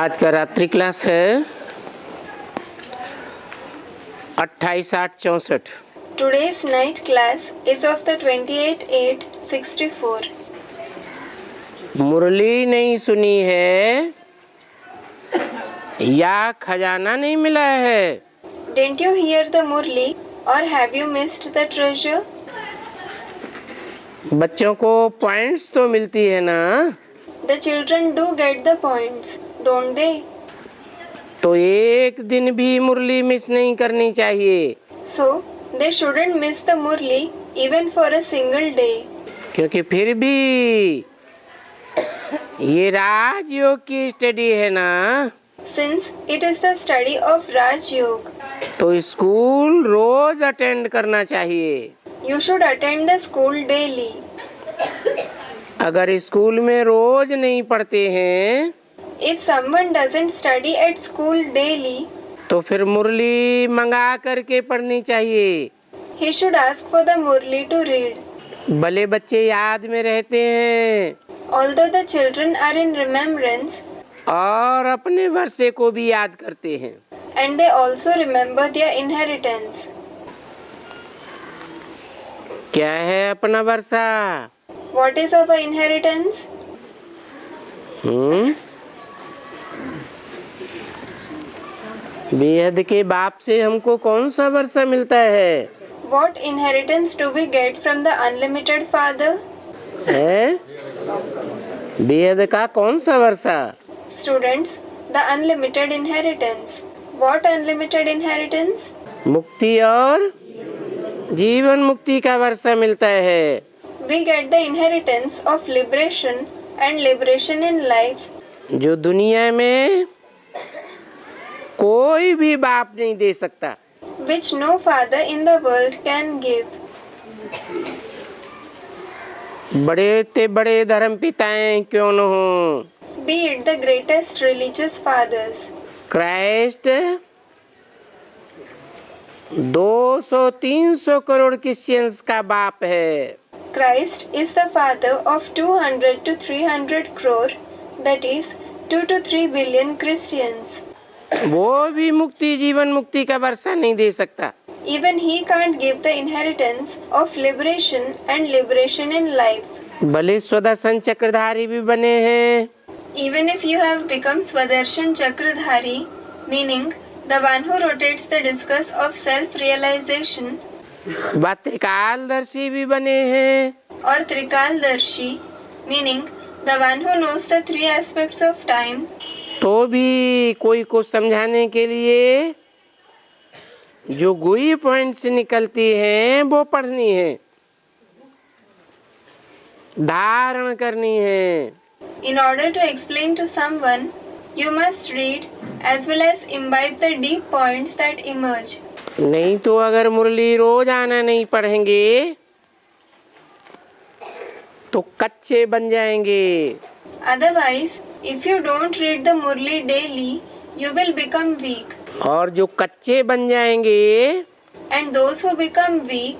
आज का रात्रि क्लास है 28/8/64। Today's night class is of the 28/8/64. मुरली नहीं सुनी है या खजाना नहीं मिला है? Didn't you hear the Murli or have you missed the treasure? बच्चों को पॉइंट्स तो मिलती है ना? The children do get the points, don't they? तो एक दिन भी मुरली मिस नहीं करनी चाहिए। So, they shouldn't miss the Murli even for a single day. क्योंकि फिर भी ये राजयोग की स्टडी है ना, Since it is the study of Raj Yoga, तो स्कूल रोज अटेंड करना चाहिए। you should attend the school daily. अगर स्कूल में रोज नहीं पढ़ते हैं If someone doesn't study at school daily, तो फिर मुरली मंगा करके पढ़नी चाहिए। he should ask for the Murli to read. भले बच्चे याद में रहते हैं Although the children are in remembrance, और अपने वर्षे को भी याद करते हैं। and they also remember their inheritance. क्या है अपना वर्षा? What is our inheritance? बेहद के बाप से हमको कौन सा वर्षा मिलता है? What inheritance do we get from the unlimited Father? है? बेहद का कौन सा वर्षा? Students, the unlimited inheritance. What unlimited inheritance? मुक्ति और जीवन मुक्ति का वर्षा मिलता है। We get the inheritance of liberation and liberation in life, जो दुनिया में कोई भी बाप नहीं दे सकता। which no father in the world can give. बड़े ते बड़े धर्म पिताएं क्यों न हो, Be it the greatest religious fathers. Christ 200-300 crore Christians का बाप है। Christ is the father of 200 to 300 crore, that is 2 to 3 billion Christians. वो भी मुक्ति जीवन मुक्ति का वर्षा नहीं दे सकता। Even he can't give the inheritance of liberation and liberation in life. भले स्वदर्शन चक्रधारी भी बने हैं, Even if you have become Swadershan Chakradhari, meaning the one who rotates the discus of self-realization, व त्रिकालदर्शी भी बने हैं, or Trikaldarshi, meaning the one who knows the three aspects of time, तो भी कोई को समझाने के लिए जो गुई पॉइंट से निकलती हैं वो पढ़नी है, धारण करनी है। in order to explain to someone, you must read as well as imbibe the deep points that emerge. नहीं तो अगर मुरली रोज आना नहीं पढ़ेंगे तो कच्चे बन जाएंगे। Otherwise, if you don't read the Murli daily, you will become weak. और जो कच्चे बन जाएंगे And those who become weak,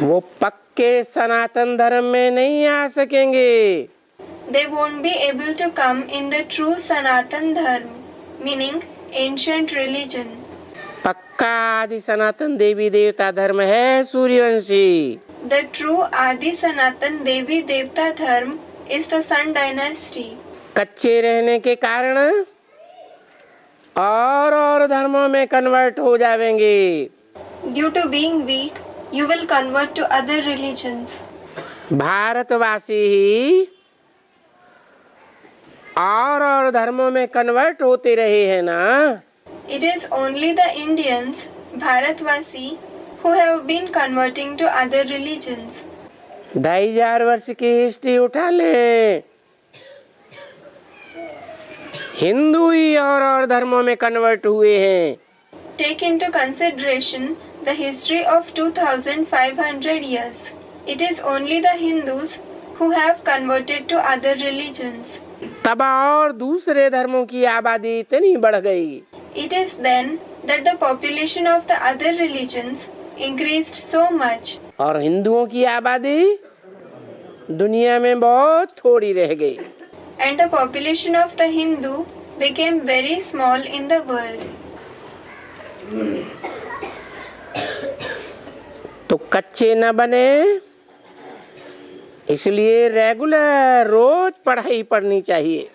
वो पक्के सनातन धर्म में नहीं आ सकेंगे। they won't be able to come in the true Sanatan Dharma, meaning ancient religion. पक्का आदि सनातन देवी देवता धर्म है Suryavanshi. The true Adi Sanatan Devi Devta Dharma is the Sun dynasty. कच्चे रहने के कारण और धर्मों में कन्वर्ट हो जाएंगे। Due to being weak, you will convert to other religions. भारतवासी ही और धर्मों में कन्वर्ट होते रहे हैं ना। It is only the Indians, Bharatvasi, who have been converting to other religions. 2500 वर्ष की हिस्ट्री उठा ले, हिंदू ही और धर्मों में कन्वर्ट हुए हैं। Take into consideration the history of 2500 years. It is only the Hindus who have converted to other religions. तब और दूसरे धर्मों की आबादी इतनी बढ़ गई। It is then that the population of the other religions increased so much. और हिंदुओं की आबादी दुनिया में बहुत थोड़ी रह गई। and the population of the Hindu became very small in the world. तो कच्चे न बने, इसलिए रेगुलर रोज पढ़ाई पढ़नी चाहिए।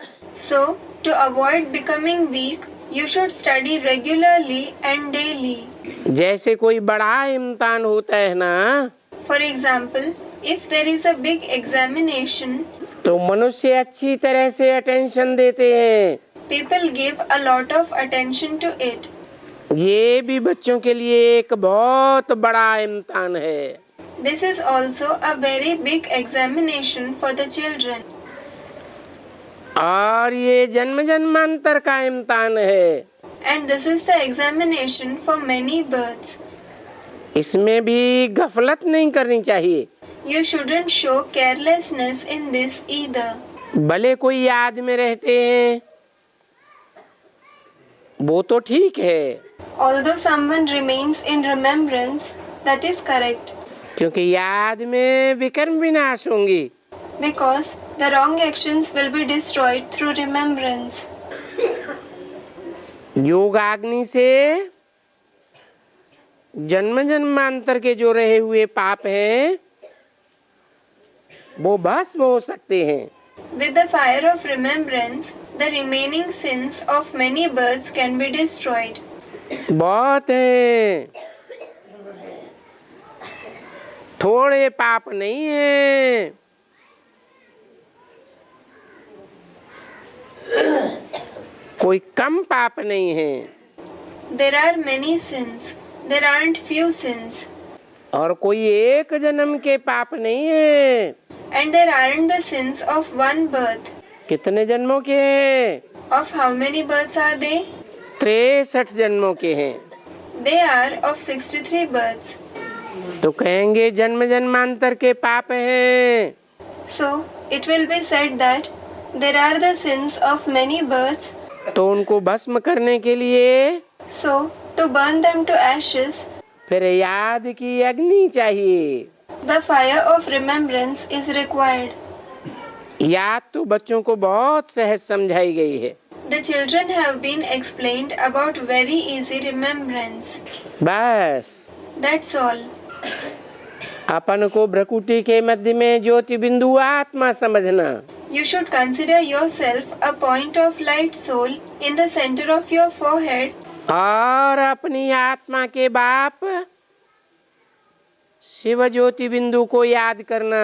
So, to avoid becoming weak, you should study regularly and daily. जैसे कोई बड़ा इम्तिहान होता है ना, For example, if there is a big examination, तो मनुष्य अच्छी तरह से अटेंशन देते हैं। people give a lot of attention to it. ये भी बच्चों के लिए एक बहुत बड़ा इम्तिहान है। This is also a very big examination for the children. और ये जन्म जन्मांतर का इम्तिहान है। And this is the examination for many births. इसमें भी गफलत नहीं करनी चाहिए। You shouldn't show carelessness in this either. भले कोई याद में रहते हैं, वो तो ठीक है, Although someone remains in remembrance, that is correct. क्योंकि याद में विकर्म विनाश होंगी। Because the wrong actions will be destroyed through remembrance. योगाग्नि से जन्म जन्मांतर के जो रहे हुए पाप हैं वो भस्म हो सकते हैं। With the fire of remembrance, the remaining sins of many births can be destroyed. बहुत हैं, थोड़े पाप नहीं हैं। कोई कम पाप नहीं है। There are many sins. There aren't few sins. और कोई एक जन्म के पाप नहीं है। And there aren't the sins of one birth. कितने जन्मों के हैं? Of how many births are they? 63 जन्मों के हैं। They are of 63 births. तो कहेंगे जन्म जन्मांतर के पाप हैं। So, it will be said that there are the sins of many births. तो उनको भस्म करने के लिए So, to burn them to ashes, फिर याद की अग्नि चाहिए। the fire of remembrance is required. याद तो बच्चों को बहुत सहज समझाई गई है। The children have been explained about very easy remembrance. बस That's all. अपन को भ्रकुटी के मध्य में ज्योति बिंदु आत्मा समझना। You should consider yourself a point of light soul in the center of your forehead. और अपनी आत्मा के बाप शिव ज्योति बिंदु को याद करना।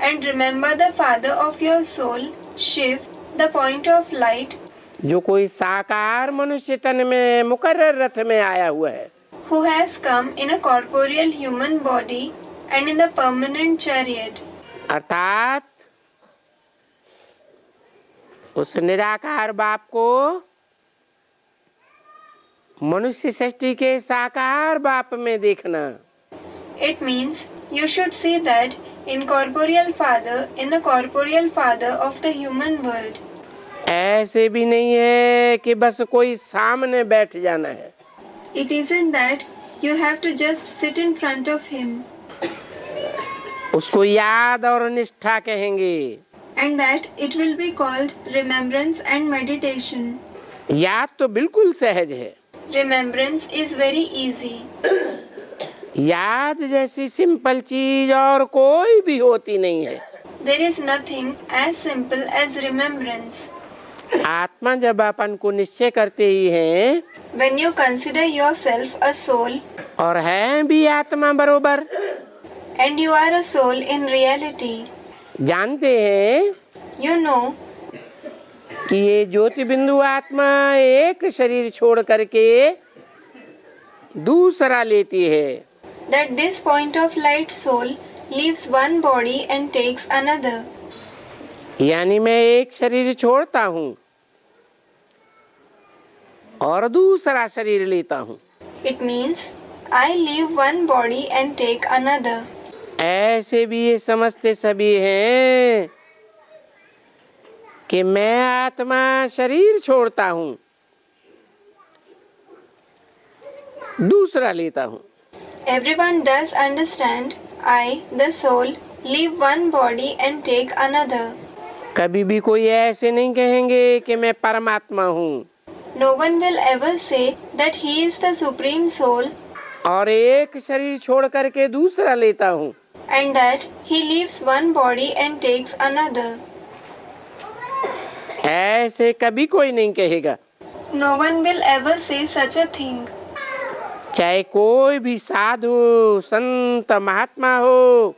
And remember the father of your soul, Shiv, the point of light, जो कोई साकार मनुष्य तन में मुकर्रर रथ में आया हुआ है। who has come in a corporeal human body and in the permanent chariot. अर्थात उस निराकार बाप को मनुष्य सृष्टि के साकार बाप में देखना। It means you should see that incorporeal father in the corporeal father of the human world. ऐसे भी नहीं है कि बस कोई सामने बैठ जाना है। It isn't that you have to just sit in front of him. उसको याद और निष्ठा कहेंगे। And that it will be called remembrance and meditation. याद तो बिल्कुल सहज है। Remembrance is very easy. याद जैसी सिंपल चीज और कोई भी होती नहीं है। There is nothing as simple as remembrance. आत्मा जब अपन को निश्चय करते ही हैं When you consider yourself a soul और है भी आत्मा बरोबर, and you are a soul in reality, जानते हैं you know कि ये ज्योति बिंदु आत्मा एक शरीर छोड़ करके दूसरा लेती है। that this point of light soul leaves one body and takes another. यानी मैं एक शरीर छोड़ता हूँ और दूसरा शरीर लेता हूँ। It means I leave one body and take another. ऐसे भी ये समझते सभी हैं कि मैं आत्मा शरीर छोड़ता हूँ, दूसरा लेता हूँ। Everyone does understand I, the soul, leave one body and take another. कभी भी कोई ऐसे नहीं कहेंगे कि मैं परमात्मा हूँ। No one will ever say that he is the supreme soul और एक शरीर छोड़ करके दूसरा लेता हूँ। and that he leaves one body and takes another. ऐसे कभी कोई नहीं कहेगा। No one will ever say such a thing. चाहे कोई भी साधु, संत, महात्मा हो,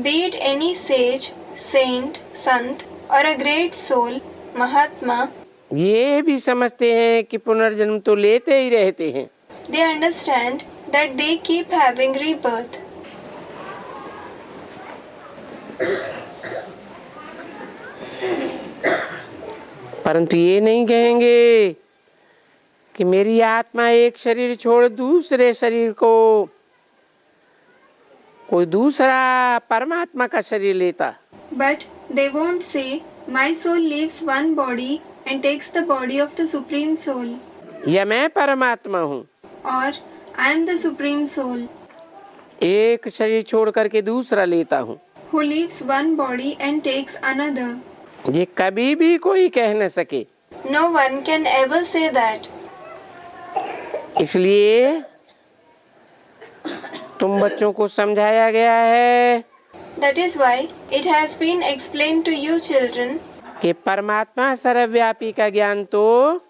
Be it any sage, saint, sant or a great soul, Mahatma, ये भी समझते हैं कि पुनर्जन्म तो लेते ही रहते हैं। they understand that they keep having rebirth. परंतु ये नहीं कहेंगे कि मेरी आत्मा एक शरीर छोड़ दूसरे शरीर को कोई दूसरा परमात्मा का शरीर लेता। But they won't say, my soul leaves one body and takes the body of the Supreme Soul, या मैं परमात्मा हूँ, or I am the Supreme Soul एक शरीर छोड़ करके दूसरा लेता हूँ। who leaves one body and takes another. ये कभी भी कोई कह न सके। No one can ever say that. इसलिए तुम बच्चों को समझाया गया है That is why it has been explained to you children कि परमात्मा सर्वव्यापी का ज्ञान तो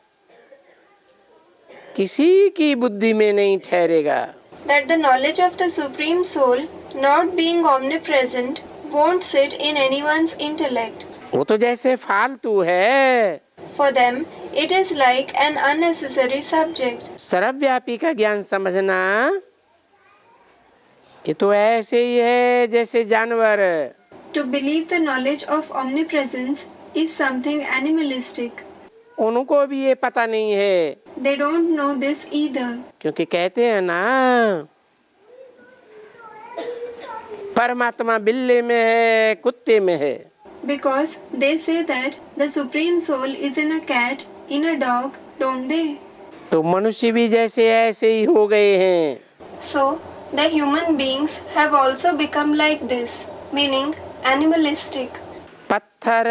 किसी की बुद्धि में नहीं ठहरेगा। that the knowledge of the Supreme Soul, not being omnipresent, won't sit in anyone's intellect. वो तो जैसे फालतू है। For them, it is like an unnecessary subject. सर्वव्यापी का ज्ञान समझना ये तो ऐसे ही है जैसे जानवर। To believe the knowledge of omnipresence is something animalistic. उनको भी ये पता नहीं है, They don't know this either. क्योंकि कहते हैं ना परमात्मा बिल्ली में है, कुत्ते में है। Because they say that the Supreme Soul is in a cat, in a dog, don't they? तो मनुष्य भी जैसे ऐसे ही हो गए हैं। So, the human beings have also become like this, meaning animalistic. पत्थर,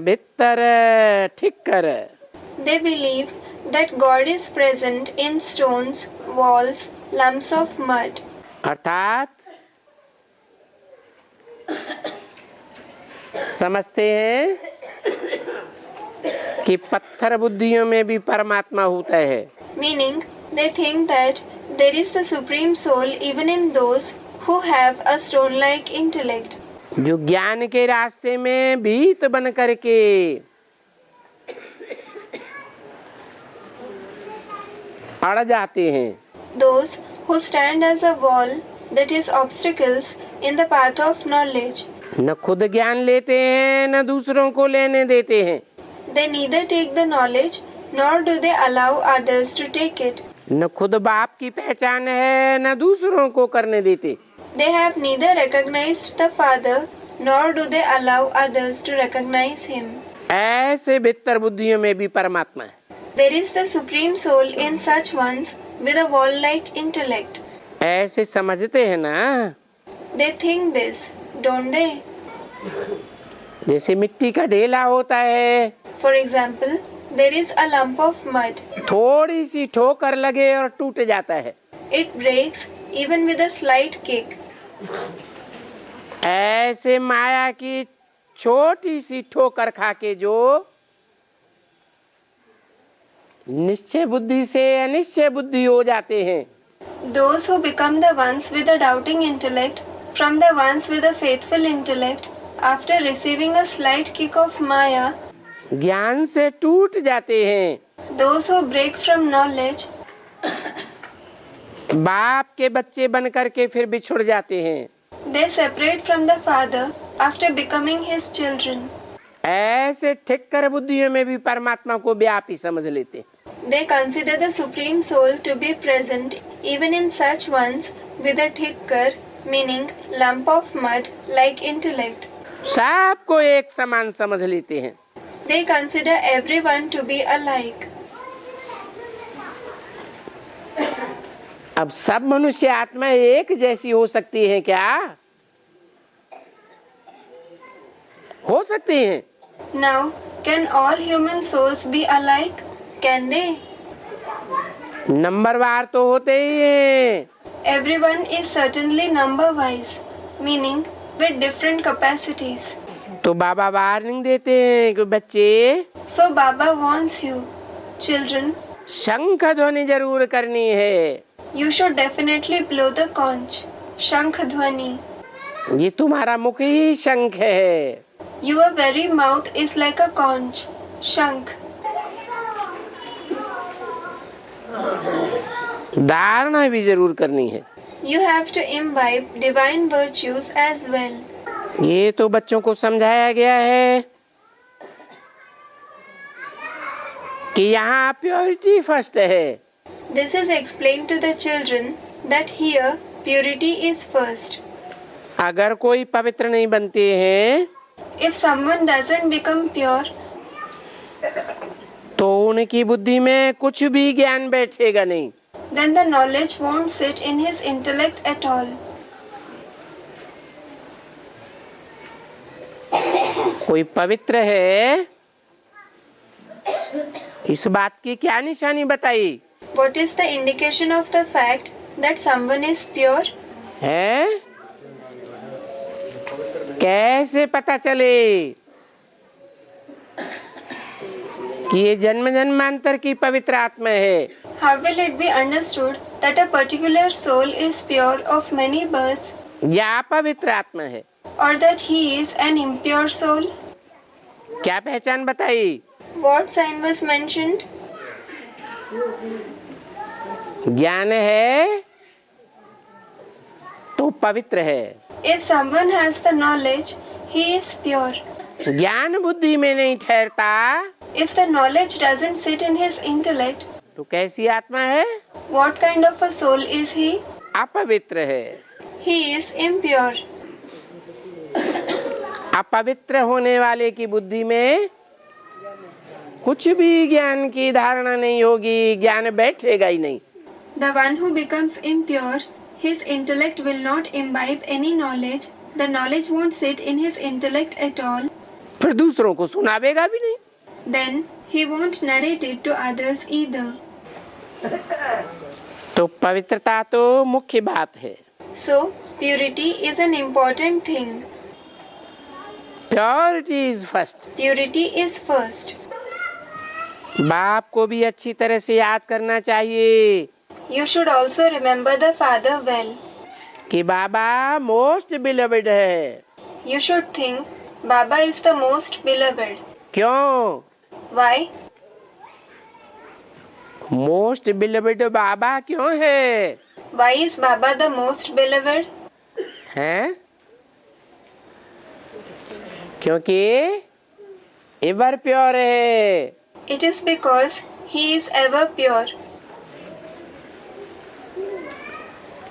भित्तर, ठिक्कर। They believe that God is present in stones, walls, lumps of mud. अर्थात समझते हैं कि पत्थर बुद्धियों में भी परमात्मा होता है। Meaning, they think that there is the Supreme Soul even in those who have a stone-like intellect. जो ज्ञान के रास्ते में भीत बन करके अड़ जाते हैं। Those who stand as a wall, that is obstacles, in the path of knowledge. न खुद ज्ञान लेते हैं न दूसरों को लेने देते हैं। They neither take the knowledge nor do they allow others to take it. न खुद बाप की पहचान है न दूसरों को करने देते। They have neither recognized the Father nor do they allow others to recognize him. ऐसे भीतर बुद्धियों में भी परमात्मा है। There is the Supreme Soul in such ones with a wall-like intellect. ऐसे समझते हैं ना। They think this, don't they? जैसे मिट्टी का ढेला होता है, For example, there is a lump of mud. थोड़ी सी ठोकर लगे और टूट जाता है। It breaks even with a slight kick. ऐसे माया की छोटी सी ठोकर खाके जो निश्चय बुद्धि से अनिश्चय बुद्धि हो जाते हैं, Those who become the ones with a doubting intellect from the ones with a faithful intellect after receiving a slight kick of Maya, ज्ञान से टूट जाते हैं। those who break from knowledge, बाप के बच्चे बन करके फिर बिछुड़ जाते हैं। they separate from the Father after becoming his children. ऐसे ठिक्कर बुद्धियों में भी परमात्मा को व्यापी समझ लेते हैं। They consider the Supreme Soul to be present even in such ones with a thicker, meaning lump of mud, like intellect. सबको एक समान समझ लेते हैं। They consider everyone to be alike. अब सब मनुष्य आत्मा एक जैसी हो सकती है क्या? हो सकती हैं। Now, can all human souls be alike? Can they? नंबरवार तो होते ही हैं। Everyone is certainly number-wise, meaning with different capacities. तो बाबा वार्निंग देते हैं कि बच्चे So Baba warns you, children, शंख ध्वनि जरूर करनी है। you should definitely blow the conch, Shankh Dhwani. ये तुम्हारा मुख ही शंख है। Your very mouth is like a conch, Shankh. धारणा भी जरूर करनी है। You have to imbibe divine virtues as well. ये तो बच्चों को समझाया गया है कि यहाँ प्योरिटी फर्स्ट है। This is explained to the children that here purity is first. अगर कोई पवित्र नहीं बनते हैं If someone doesn't become pure, तो उनकी बुद्धि में कुछ भी ज्ञान बैठेगा नहीं। then the knowledge won't sit in his intellect at all. कोई पवित्र है, इस बात की क्या निशानी बताई What is the indication of the fact that someone is pure? है? कैसे पता चले कि ये जन्म जन्मांतर की पवित्र आत्मा है? How will it be understood that a particular soul is pure of many births, या पवित्र आत्मा है? or that he is an impure soul? क्या पहचान बताई? What sign was mentioned? ज्ञान है तो पवित्र है। If someone has the knowledge, he is pure. ज्ञान बुद्धि में नहीं ठहरता If the knowledge doesn't sit in his intellect, तो कैसी आत्मा है? what kind of a soul is he? अपवित्र है। He is impure. अपवित्र होने वाले की बुद्धि में कुछ भी ज्ञान की धारणा नहीं होगी, ज्ञान बैठेगा ही नहीं। The one who becomes impure, his intellect will not imbibe any knowledge. The knowledge won't sit in his intellect at all. फिर दूसरों को सुनावेगा भी नहीं। Then he won't narrate it to others either. तो पवित्रता तो मुख्य बात है। So purity is an important thing. Purity is first. Purity is first. बाप को भी अच्छी तरह से याद करना चाहिए You should also remember the father well. कि बाबा मोस्ट बिलवेड है। You should think Baba is the most beloved. क्यों? Why? मोस्ट बिलवेड बाबा क्यों है? Why is Baba the most beloved? हैं? क्योंकि एवर प्योर है। It is because he is ever pure.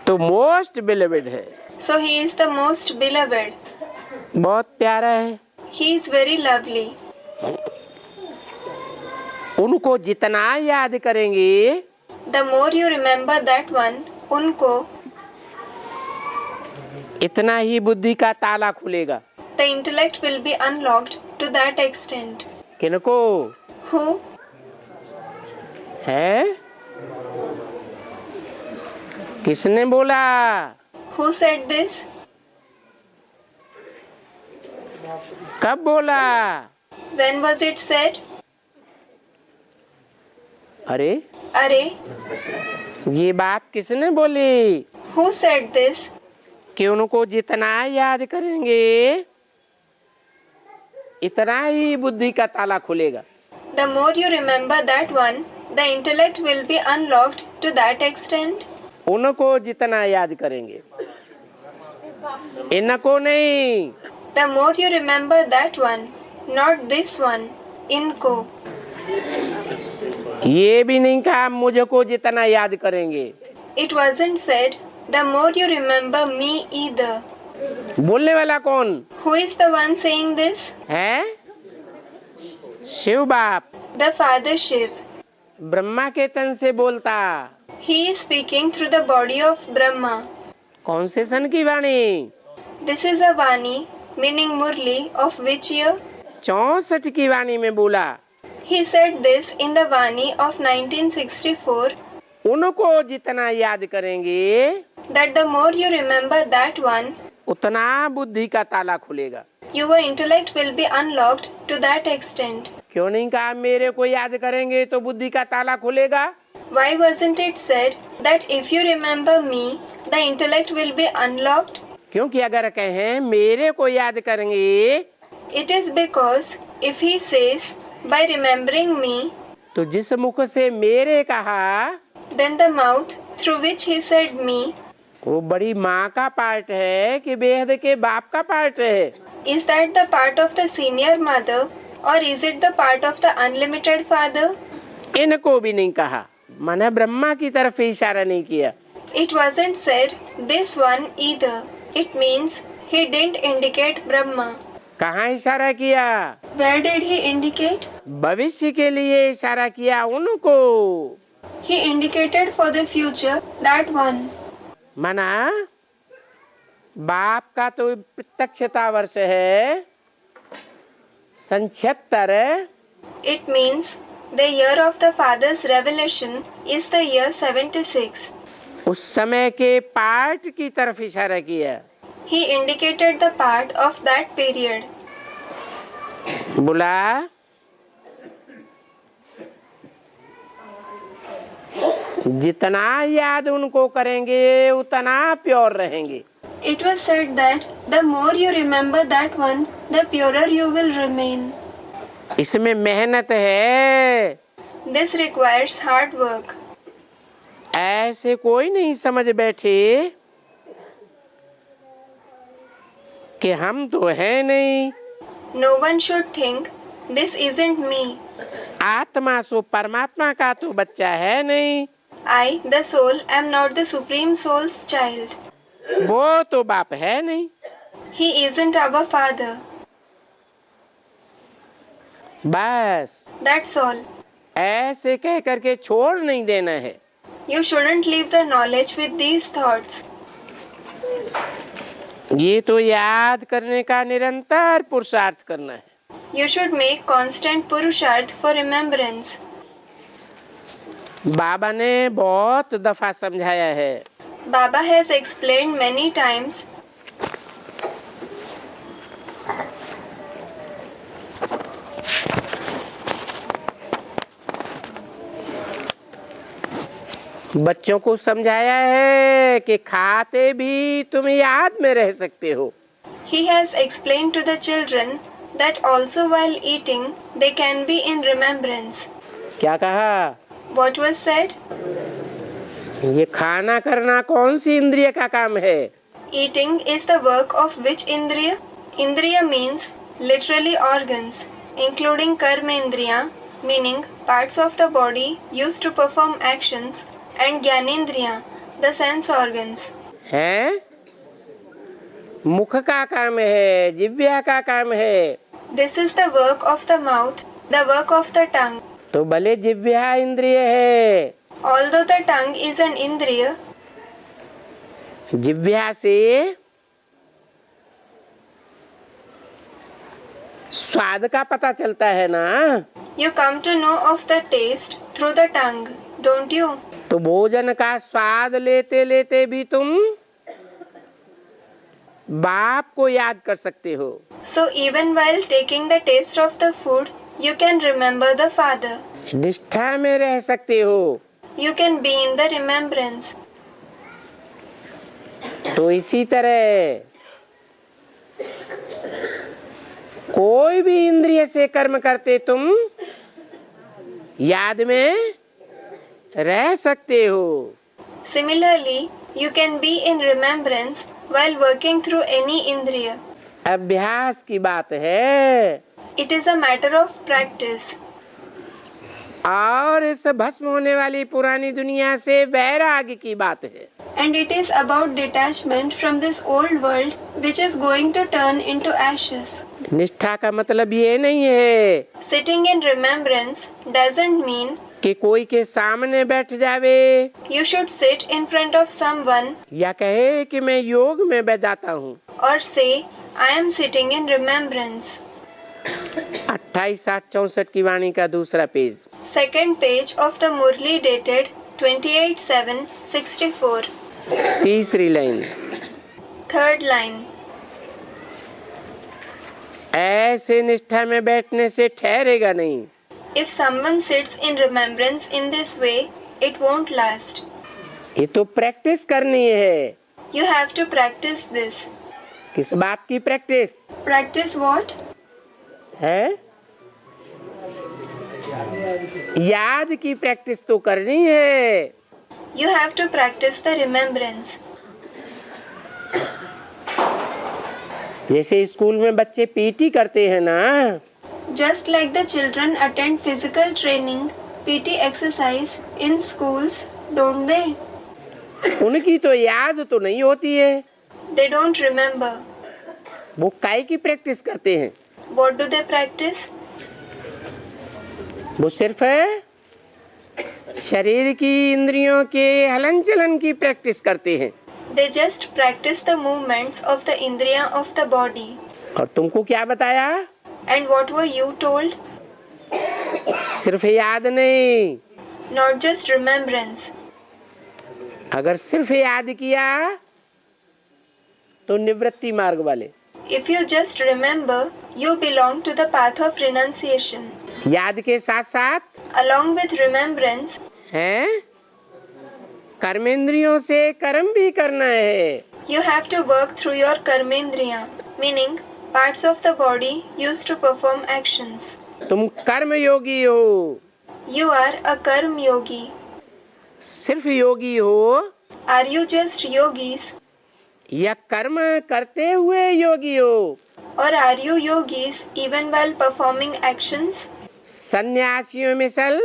तो most beloved है। So he is the most beloved. बहुत प्यारा है। He is very lovely. उनको जितना याद करेंगे The more you remember that one, उनको, इतना ही बुद्धि का ताला खुलेगा। the intellect will be unlocked to that extent. किनको? Who? है? किसने बोला? Who said this? कब बोला? When was it said? अरे अरे, ये बात किसने बोली who said this? कि उनको जितना याद करेंगे इतना ही बुद्धि का ताला खुलेगा। The more you remember that one, the intellect will be unlocked to that extent. उनको जितना याद करेंगे, इनको नहीं। The more you remember that one, not this one, इनको। ये भी नहीं कहा मुझको जितना याद करेंगे। It wasn't said, the more you remember me either. बोलने वाला कौन Who is the one saying this? है? शिव बाप The Father Shiv. ब्रह्मा के तन से बोलता। He is speaking through the body of Brahma. कौन से सन की वाणी? This is a Vani, meaning Murli, of which year? 1964 की वाणी में बोला। He said this in the Vani of 1964 उनको जितना याद करेंगे that the more you remember that one, उतना बुद्धि का ताला खुलेगा। your intellect will be unlocked to that extent. क्यों नहीं कहा मेरे को याद करेंगे तो बुद्धि का ताला खुलेगा? Why wasn't it said that if you remember me, the intellect will be unlocked? क्योंकि अगर कहें मेरे को याद करेंगे, It is because if he says by remembering me, तो जिस मुख से मेरे कहा, then the mouth through which he said me, वो बड़ी माँ का पार्ट है कि बेहद के बाप का पार्ट है? is that the part of the senior mother or is it the part of the unlimited father? इनको भी नहीं कहा, माने ब्रह्मा की तरफ इशारा नहीं किया। It wasn't said this one either. It means he didn't indicate Brahma. कहाँ इशारा किया? Where did he indicate? भविष्य के लिए इशारा किया उनको। He indicated for the future that one. माना बाप का तो प्रत्यक्षता वर्ष है 76। It means the year of the father's revelation is the year 76. उस समय के पार्ट की तरफ इशारा किया। He indicated the part of that period. बोला जितना याद उनको करेंगे उतना प्योर रहेंगे। It was said that the more you remember that one, the purer you will remain. इसमें मेहनत है। This requires hard work. ऐसे कोई नहीं समझ बैठे कि हम तो है नहीं। No one should think this isn't me. आत्मा सो परमात्मा का तो बच्चा है नहीं। I, the soul, am not the Supreme Soul's child. वो तो बाप है नहीं। He isn't our father. बस That's all. ऐसे कह करके छोड़ नहीं देना है। You shouldn't leave the knowledge with these thoughts. ये तो याद करने का निरंतर पुरुषार्थ करना है। You should make constant purusharth for remembrance. बाबा ने बहुत दफा समझाया है। Baba has explained many times. बच्चों को समझाया है कि खाते भी तुम याद में रह सकते हो। He has explained to the children that also while eating they can be in remembrance. क्या कहा? What was said? ये खाना करना कौन सी इंद्रिय का काम है? Eating is the work of which indriya? Indriya means literally organs, including karmendriya, meaning parts of the body used to perform actions, and jnanendriya, the sense organs. हैं? मुख का काम है, जिह्वा का काम है। This is the work of the mouth, the work of the tongue. तो भले जिह्वा इंद्रिय है। Although the tongue is an indriya, जिह्वा से स्वाद का पता चलता है ना। you come to know of the taste through the tongue, don't you? तो भोजन का स्वाद लेते लेते भी तुम बाप को याद कर सकते हो। So even while taking the taste of the food, you can remember the father. निष्ठा में रह सकते हो। You can be in the remembrance. तो इसी तरह कोई भी इंद्रिय से कर्म करते तुम याद में रह सकते हो। Similarly, you can be in remembrance while working through any indriya. अभ्यास की बात है। It is a matter of practice. और इस भस्म होने वाली पुरानी दुनिया से वैराग्य की बात है। And it is about detachment from this old world which is going to turn into ashes. निष्ठा का मतलब ये नहीं है Sitting in remembrance doesn't mean कि कोई के सामने बैठ जावे you should sit in front of someone या कहे कि मैं योग में बैठ जाता हूँ। or say, I am sitting in remembrance. 28/7/64 की वाणी का दूसरा page. Second page of the Murli dated 28/7/64. तीसरी लाइन। Third line. ऐसे निष्ठा में बैठने से ठहरेगा नहीं। If someone sits in remembrance in this way, it won't last. ये तो प्रैक्टिस करनी है। You have to practice this. किस बात की प्रैक्टिस Practice what? है? याद की प्रैक्टिस तो करनी है। You have to practice the remembrance. जैसे स्कूल में बच्चे पीटी करते हैं ना, Just like the children attend physical training, PT exercise in schools, don't they? उनकी तो याद तो नहीं होती है। They don't remember. वो काय की प्रैक्टिस करते हैं? What do they practice? वो सिर्फ शरीर की इंद्रियों के हलन चलन की प्रैक्टिस करते हैं। They just practice the movements of the indriya of the body. और तुमको क्या बताया? And what were you told? सिर्फ याद नहीं, Not just remembrance. अगर सिर्फ याद किया तो निवृत्ति मार्ग वाले। If you just remember, you belong to the path of renunciation. याद के साथ साथ Along with remembrance, हैं कर्मेंद्रियों से कर्म भी करना है। you have to work through your karmendriya, meaning parts of the body used to perform actions. तुम कर्म योगी हो। You are a karm yogi. सिर्फ योगी हो Are you just yogis? या कर्म करते हुए योगी हो? Or are you yogis even while performing actions? सन्यासियों मिसल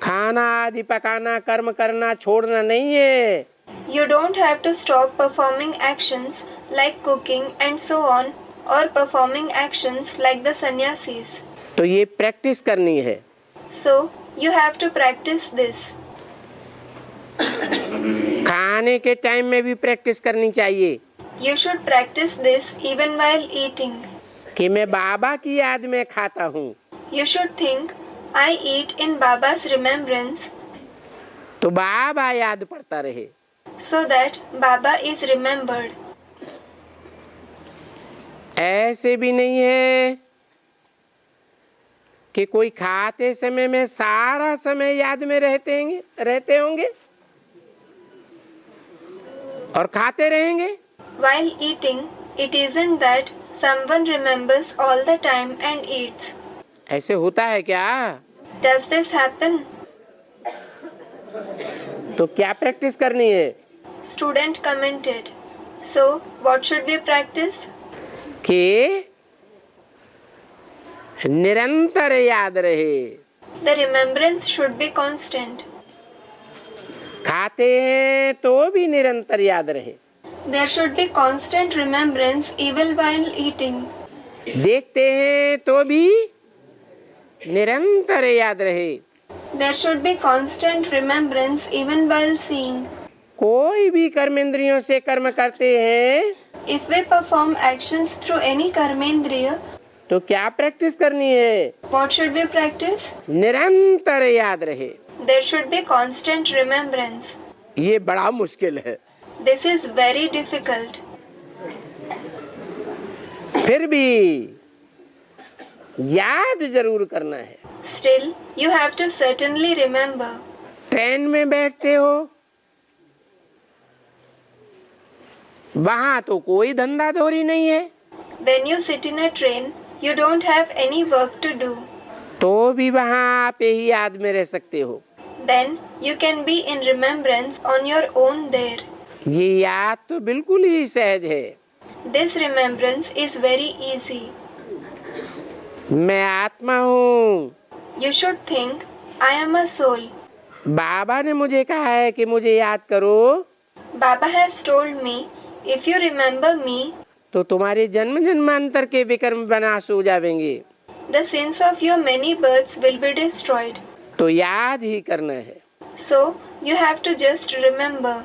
खाना आदि पकाना कर्म करना छोड़ना नहीं है। You don't have to stop performing actions like cooking and so on, or performing actions like the sannyasis. तो ये प्रैक्टिस करनी है। So, you have to practice this. खाने के टाइम में भी प्रैक्टिस करनी चाहिए You should practice this even while eating. कि मैं बाबा की याद में खाता हूँ। You should think, I eat in Baba's remembrance, तो बाबा याद पड़ता रहे। so that Baba is remembered. ऐसे भी नहीं है कि कोई खाते समय में सारा समय याद में रहते होंगे और खाते रहेंगे। While eating, it isn't that someone remembers all the time and eats. ऐसे होता है क्या? Does this happen? तो क्या प्रैक्टिस करनी है? Student commented. So, what should we practice? कि निरंतर याद रहे। The remembrance should be constant. खाते हैं तो भी निरंतर याद रहे। There should be constant remembrance even while eating. देखते हैं तो भी निरंतर याद रहे। There should be constant remembrance even while seeing. कोई भी कर्मेंद्रियों से कर्म करते हैं If we perform actions through any karmendriya, तो क्या प्रैक्टिस करनी है? what should we practice? निरंतर याद रहे। There should be constant remembrance. ये बड़ा मुश्किल है। This is very difficult. फिर भी याद जरूर करना है। Still, you have to certainly remember. Train में बैठते हो, वहां तो कोई धंधा धोरी नहीं है, When you sit in a train, you don't have any work to do. तो भी वहां आप ही याद में रह सकते हो। Then you can be in remembrance on your own there. ये याद तो बिल्कुल ही सहज है। This remembrance is very easy. मैं आत्मा हूँ। You should think, I am a soul. बाबा ने मुझे कहा है कि मुझे याद करो, Baba has told me, if you remember me, तो तुम्हारे जन्म जन्मांतर के विकर्म विनाश हो जाएंगे। the sins of your many births will be destroyed. तो याद ही करना है। So, you have to just remember.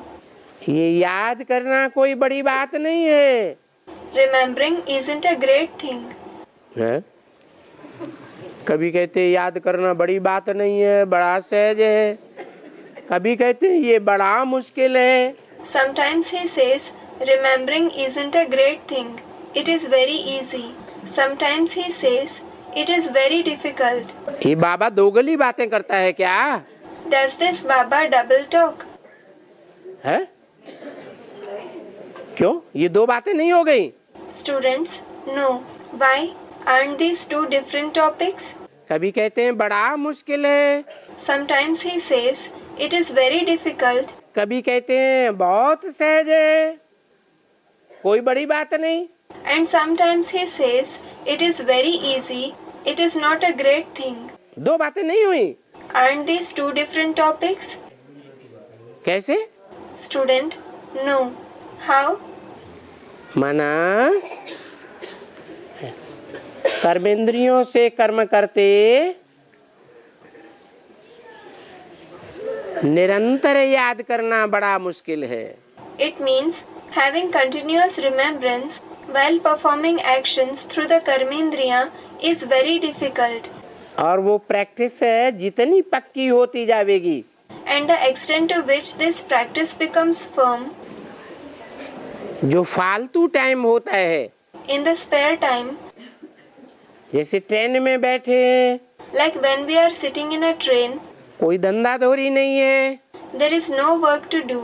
ये याद करना कोई बड़ी बात नहीं है। remembering isn't a great thing. है? कभी कहते याद करना बड़ी बात नहीं है, बड़ा सहज है, कभी कहते ये बड़ा मुश्किल है। Sometimes he says, remembering isn't a great thing. It is very easy. Sometimes he says, it is very difficult. ये बाबा दोगली बातें करता है क्या? Does this Baba double talk? है? क्यों? ये दो बातें नहीं हो गई? Students, no. Why? Aren't these two different topics? कभी कहते हैं बड़ा मुश्किल है, Sometimes he says, it is very difficult. कभी कहते हैं बहुत सहज है, कोई बड़ी बात नहीं। And sometimes he says, it is very easy. It is not a great thing. दो बातें नहीं हुई। Aren't these two different topics? कैसे? Student, no. How? माना कर्मेंद्रियों से कर्म करते निरंतर याद करना बड़ा मुश्किल है। It means having continuous remembrance while performing actions through the karmendriya is very difficult. और वो प्रैक्टिस है जितनी पक्की होती जाएगी, And the extent to which this practice becomes firm, जो फालतू टाइम होता है, in the spare time, जैसे ट्रेन में बैठे हैं, like when we are sitting in a train, कोई धंधा धोरी नहीं है, there is no work to do.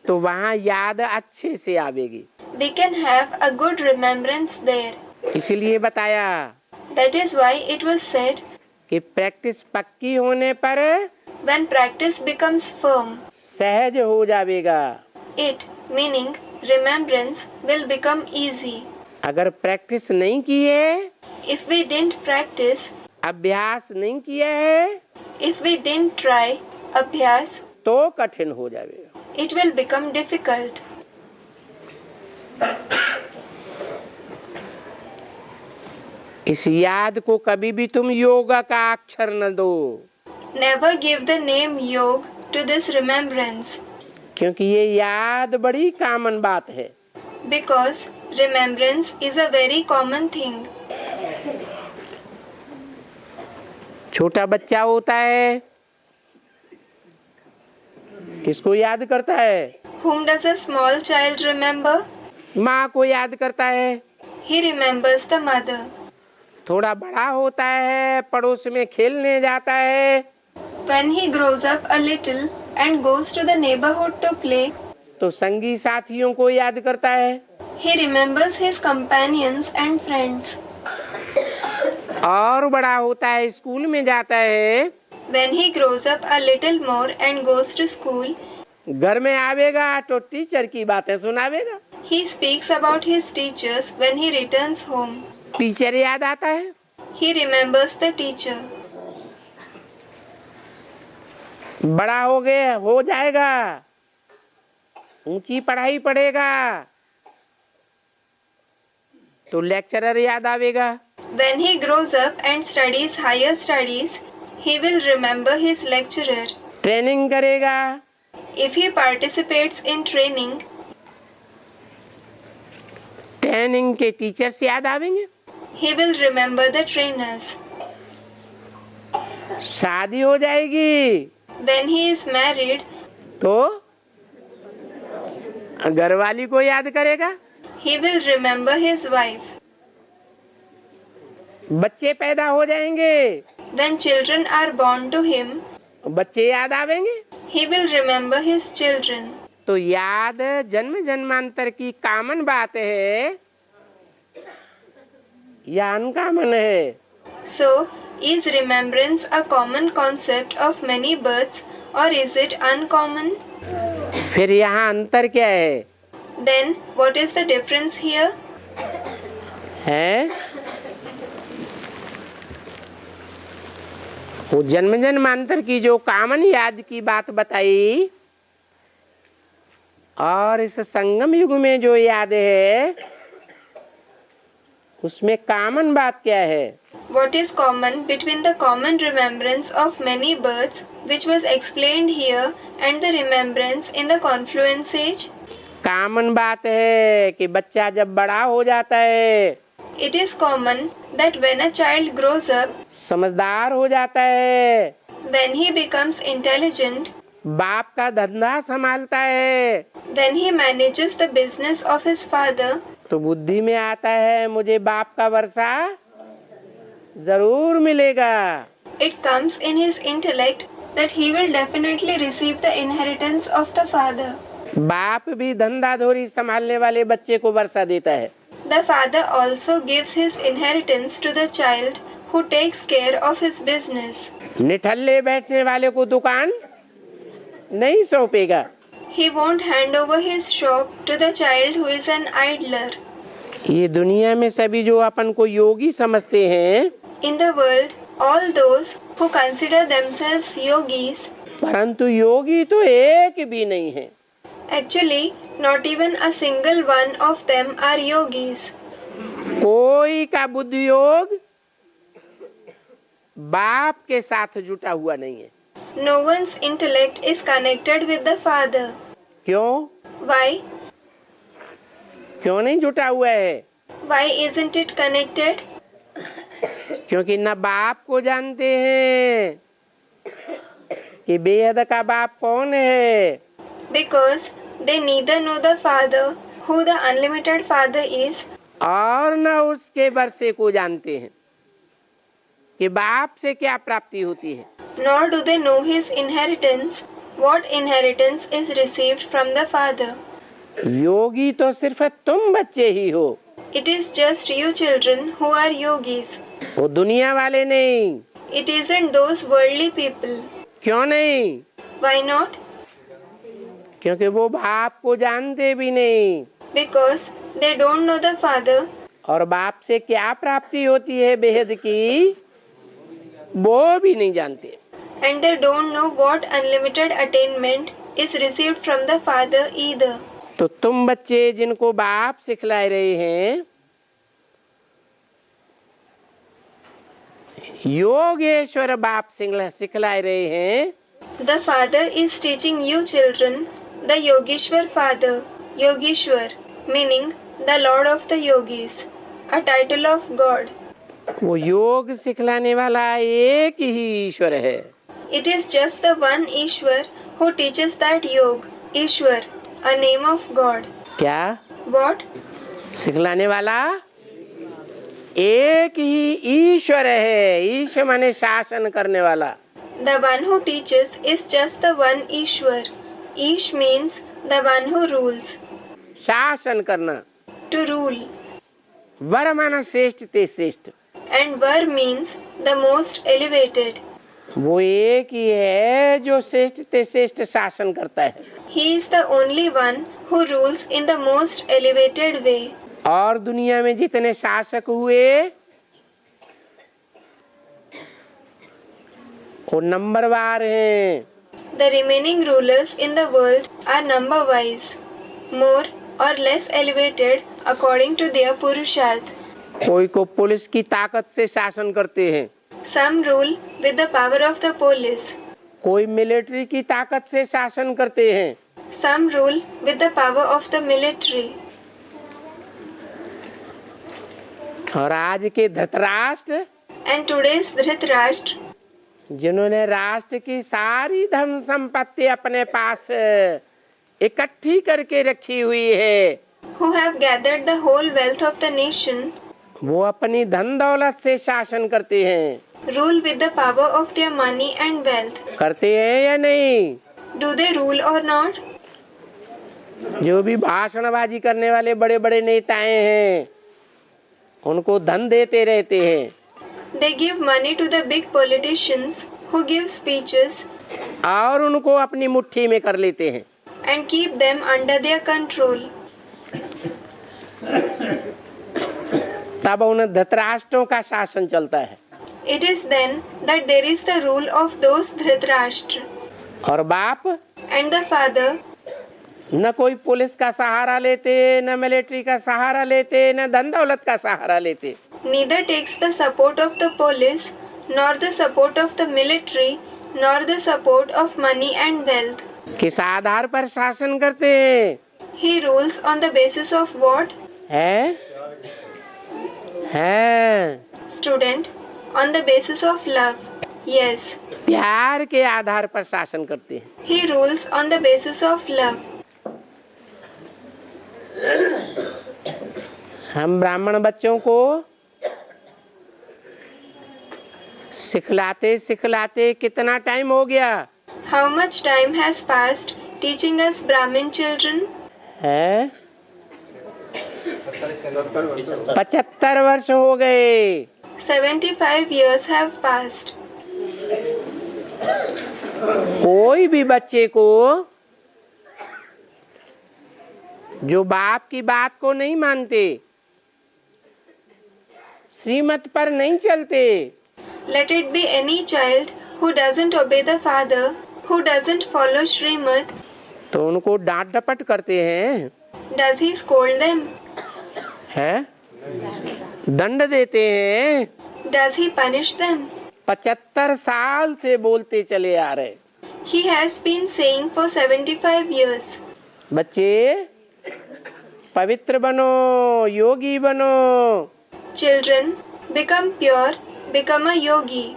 तो वहाँ याद अच्छे से आवेगी। We can have a good remembrance there. इसलिए बताया That is why it was said, कि प्रैक्टिस पक्की होने पर when practice becomes firm, सहज हो जाएगा। it, meaning remembrance, will become easy. अगर प्रैक्टिस नहीं किए, If we didn't practice, अभ्यास नहीं किया है, if we didn't try, abhyas, तो कठिन हो जाएगा। it will become difficult. इस याद को कभी भी तुम योगा का अक्षर न दो, Never give the name Yog to this remembrance, क्योंकि ये याद बड़ी कॉमन बात है। because remembrance is a very common thing. छोटा बच्चा होता है, किसको याद करता है? Whom does a small child remember? माँ को याद करता है। He remembers the mother. थोड़ा बड़ा होता है, पड़ोस में खेलने जाता है, When he grows up a little and goes to the neighborhood to play, तो संगी साथियों को याद करता है। he remembers his companions and friends. और बड़ा होता है, स्कूल में जाता है, When he grows up a little more and goes to school, घर में आवेगा तो टीचर की बातें सुनावेगा। he speaks about his teachers when he returns home. Teacher याद आता है। He remembers the teacher. बड़ा हो जाएगा, ऊंची पढ़ाई पढ़ेगा, तो लेक्चरर याद आवेगा। When he grows up and studies higher studies, he will remember his lecturer. Training करेगा, If he participates in training, training के टीचर्स याद आवेंगे। he will remember the trainers. शादी हो जाएगी When he is married, तो घरवाली को याद करेगा। he will remember his wife. बच्चे पैदा हो जाएंगे, When children are born to him, बच्चे याद आवेंगे। he will remember his children. तो याद जन्म जन्मांतर की कॉमन बात है या अनकॉमन है? So, is remembrance a common concept of many births or is it uncommon? फिर यहाँ अंतर क्या है? Then, what is the difference here? है वो जन्म जन्मांतर की जो कॉमन याद की बात बताई और इस संगम युग में जो याद है उसमें कॉमन बात क्या है? What is common between the common remembrance of many births, which was explained here, and the remembrance in the confluence age? Common बात है कि बच्चा जब बड़ा हो जाता है, It is common that when a child grows up, समझदार हो जाता है, when he becomes intelligent, बाप का धंधा संभालता है, when he manages the business of his father, तो बुद्धि में आता है मुझे बाप का वर्षा जरूर मिलेगा। it comes in his intellect that he will definitely receive the inheritance of the father. बाप भी धंधाधोरी संभालने वाले बच्चे को वर्षा देता है। The father also gives his inheritance to the child who takes care of his business. निठल्ले बैठने वाले को दुकान नहीं सौंपेगा। He won't hand over his shop to the child who is an idler. ये दुनिया में सभी जो अपन को योगी समझते हैं, In the world, all those who consider themselves yogis, परंतु योगी तो एक भी नहीं है। actually, not even a single one of them are yogis. कोई का बुद्धि योग बाप के साथ जुटा हुआ नहीं है। No one's intellect is connected with the father. क्यों? Why? क्यों नहीं जुटा हुआ है? Why isn't it connected? क्योंकि न बाप को जानते हैं कि बेहद का बाप कौन है, Because they neither know the father, who the unlimited father is, और न उसके वर्षे को जानते हैं कि बाप से क्या प्राप्ति होती है। nor do they know his inheritance, what inheritance is received from the father. योगी तो सिर्फ तुम बच्चे ही हो, It is just you children who are yogis. वो दुनिया वाले नहीं। It isn't those worldly people. क्यों नहीं? Why not? क्योंकि वो बाप को जानते भी नहीं, Because they don't know the father, और बाप से क्या प्राप्ति होती है बेहद की वो भी नहीं जानते। and they don't know what unlimited attainment is received from the father either. तो तुम बच्चे जिनको बाप सिखला रहे हैं, योगेश्वर बाप सिखला रहे हैं, The father is teaching you children the Yogeshwar father, Yogeshwar, meaning the Lord of the yogis, a title of God. वो योग सिखलाने वाला एक ही ईश्वर है। It is just the one Ishwar who teaches that yog, Ishwar, a name of God. क्या? What? सिखलाने वाला एक ही ईश्वर है। ईश माने शासन करने वाला। The one who teaches is just the one Ishwar. Ish means the one who rules. शासन करना। To rule. वर माना श्रेष्ठ ते श्रेष्ठ। And Var means the most elevated. वो एक ही है जो श्रेष्ठ ते श्रेष्ठ शासन करता है। He is the only one who rules in the most elevated way. और दुनिया में जितने शासक हुए वो नंबरवार हैं। The remaining rulers in the world are number wise, more or less elevated according to their purusharth. कोई को पुलिस की ताकत से शासन करते हैं, Some rule with the power of the police. कोई मिलिट्री की ताकत से शासन करते हैं, Some rule with the power of the military. और आज के धृतराष्ट्र And today's Dhritarashtra, जिन्होंने राष्ट्र की सारी धन संपत्ति अपने पास इकट्ठी करके रखी हुई है, who have gathered the whole wealth of the nation, वो अपनी धन दौलत से शासन करते हैं। rule with the power of their money and wealth. करते हैं या नहीं? Do they rule or not? जो भी भाषणबाजी करने वाले बड़े बड़े नेताएं हैं उनको धन देते रहते हैं, They give money to the big politicians who give speeches और उनको अपनी मुट्ठी में कर लेते हैं। and keep them under their control. तब उन धृतराष्ट्रों का शासन चलता है। It is then that there is the rule of those Dhritarashtra. और बाप And the father, न कोई पुलिस का सहारा लेते, न मिलिट्री का सहारा लेते, न धन दौलत का सहारा लेते। neither takes the support of the police, nor the support of the military, nor the support of money and wealth. किस आधार पर शासन करते हैं? He rules on the basis of what? है? Student, on the basis of love. Yes. प्यार के आधार पर शासन करते हैं। He rules on the basis of love. हम ब्राह्मण बच्चों को सिखलाते सिखलाते कितना टाइम हो गया? How much time has passed teaching us Brahmin children? है 75 वर्ष हो गए। 75 years have passed. कोई भी बच्चे को जो बाप की बात को नहीं मानते, श्रीमत पर नहीं चलते, Let it be any child who doesn't obey the father, who doesn't follow Srimad, तो उनको डांट डपट करते हैं। does he scold them? है? दंड देते हैं। Does he punish them? 75 साल से बोलते चले आ रहे। He has been saying for 75 years. बच्चे पवित्र बनो, योगी बनो। Children, become pure, become a yogi.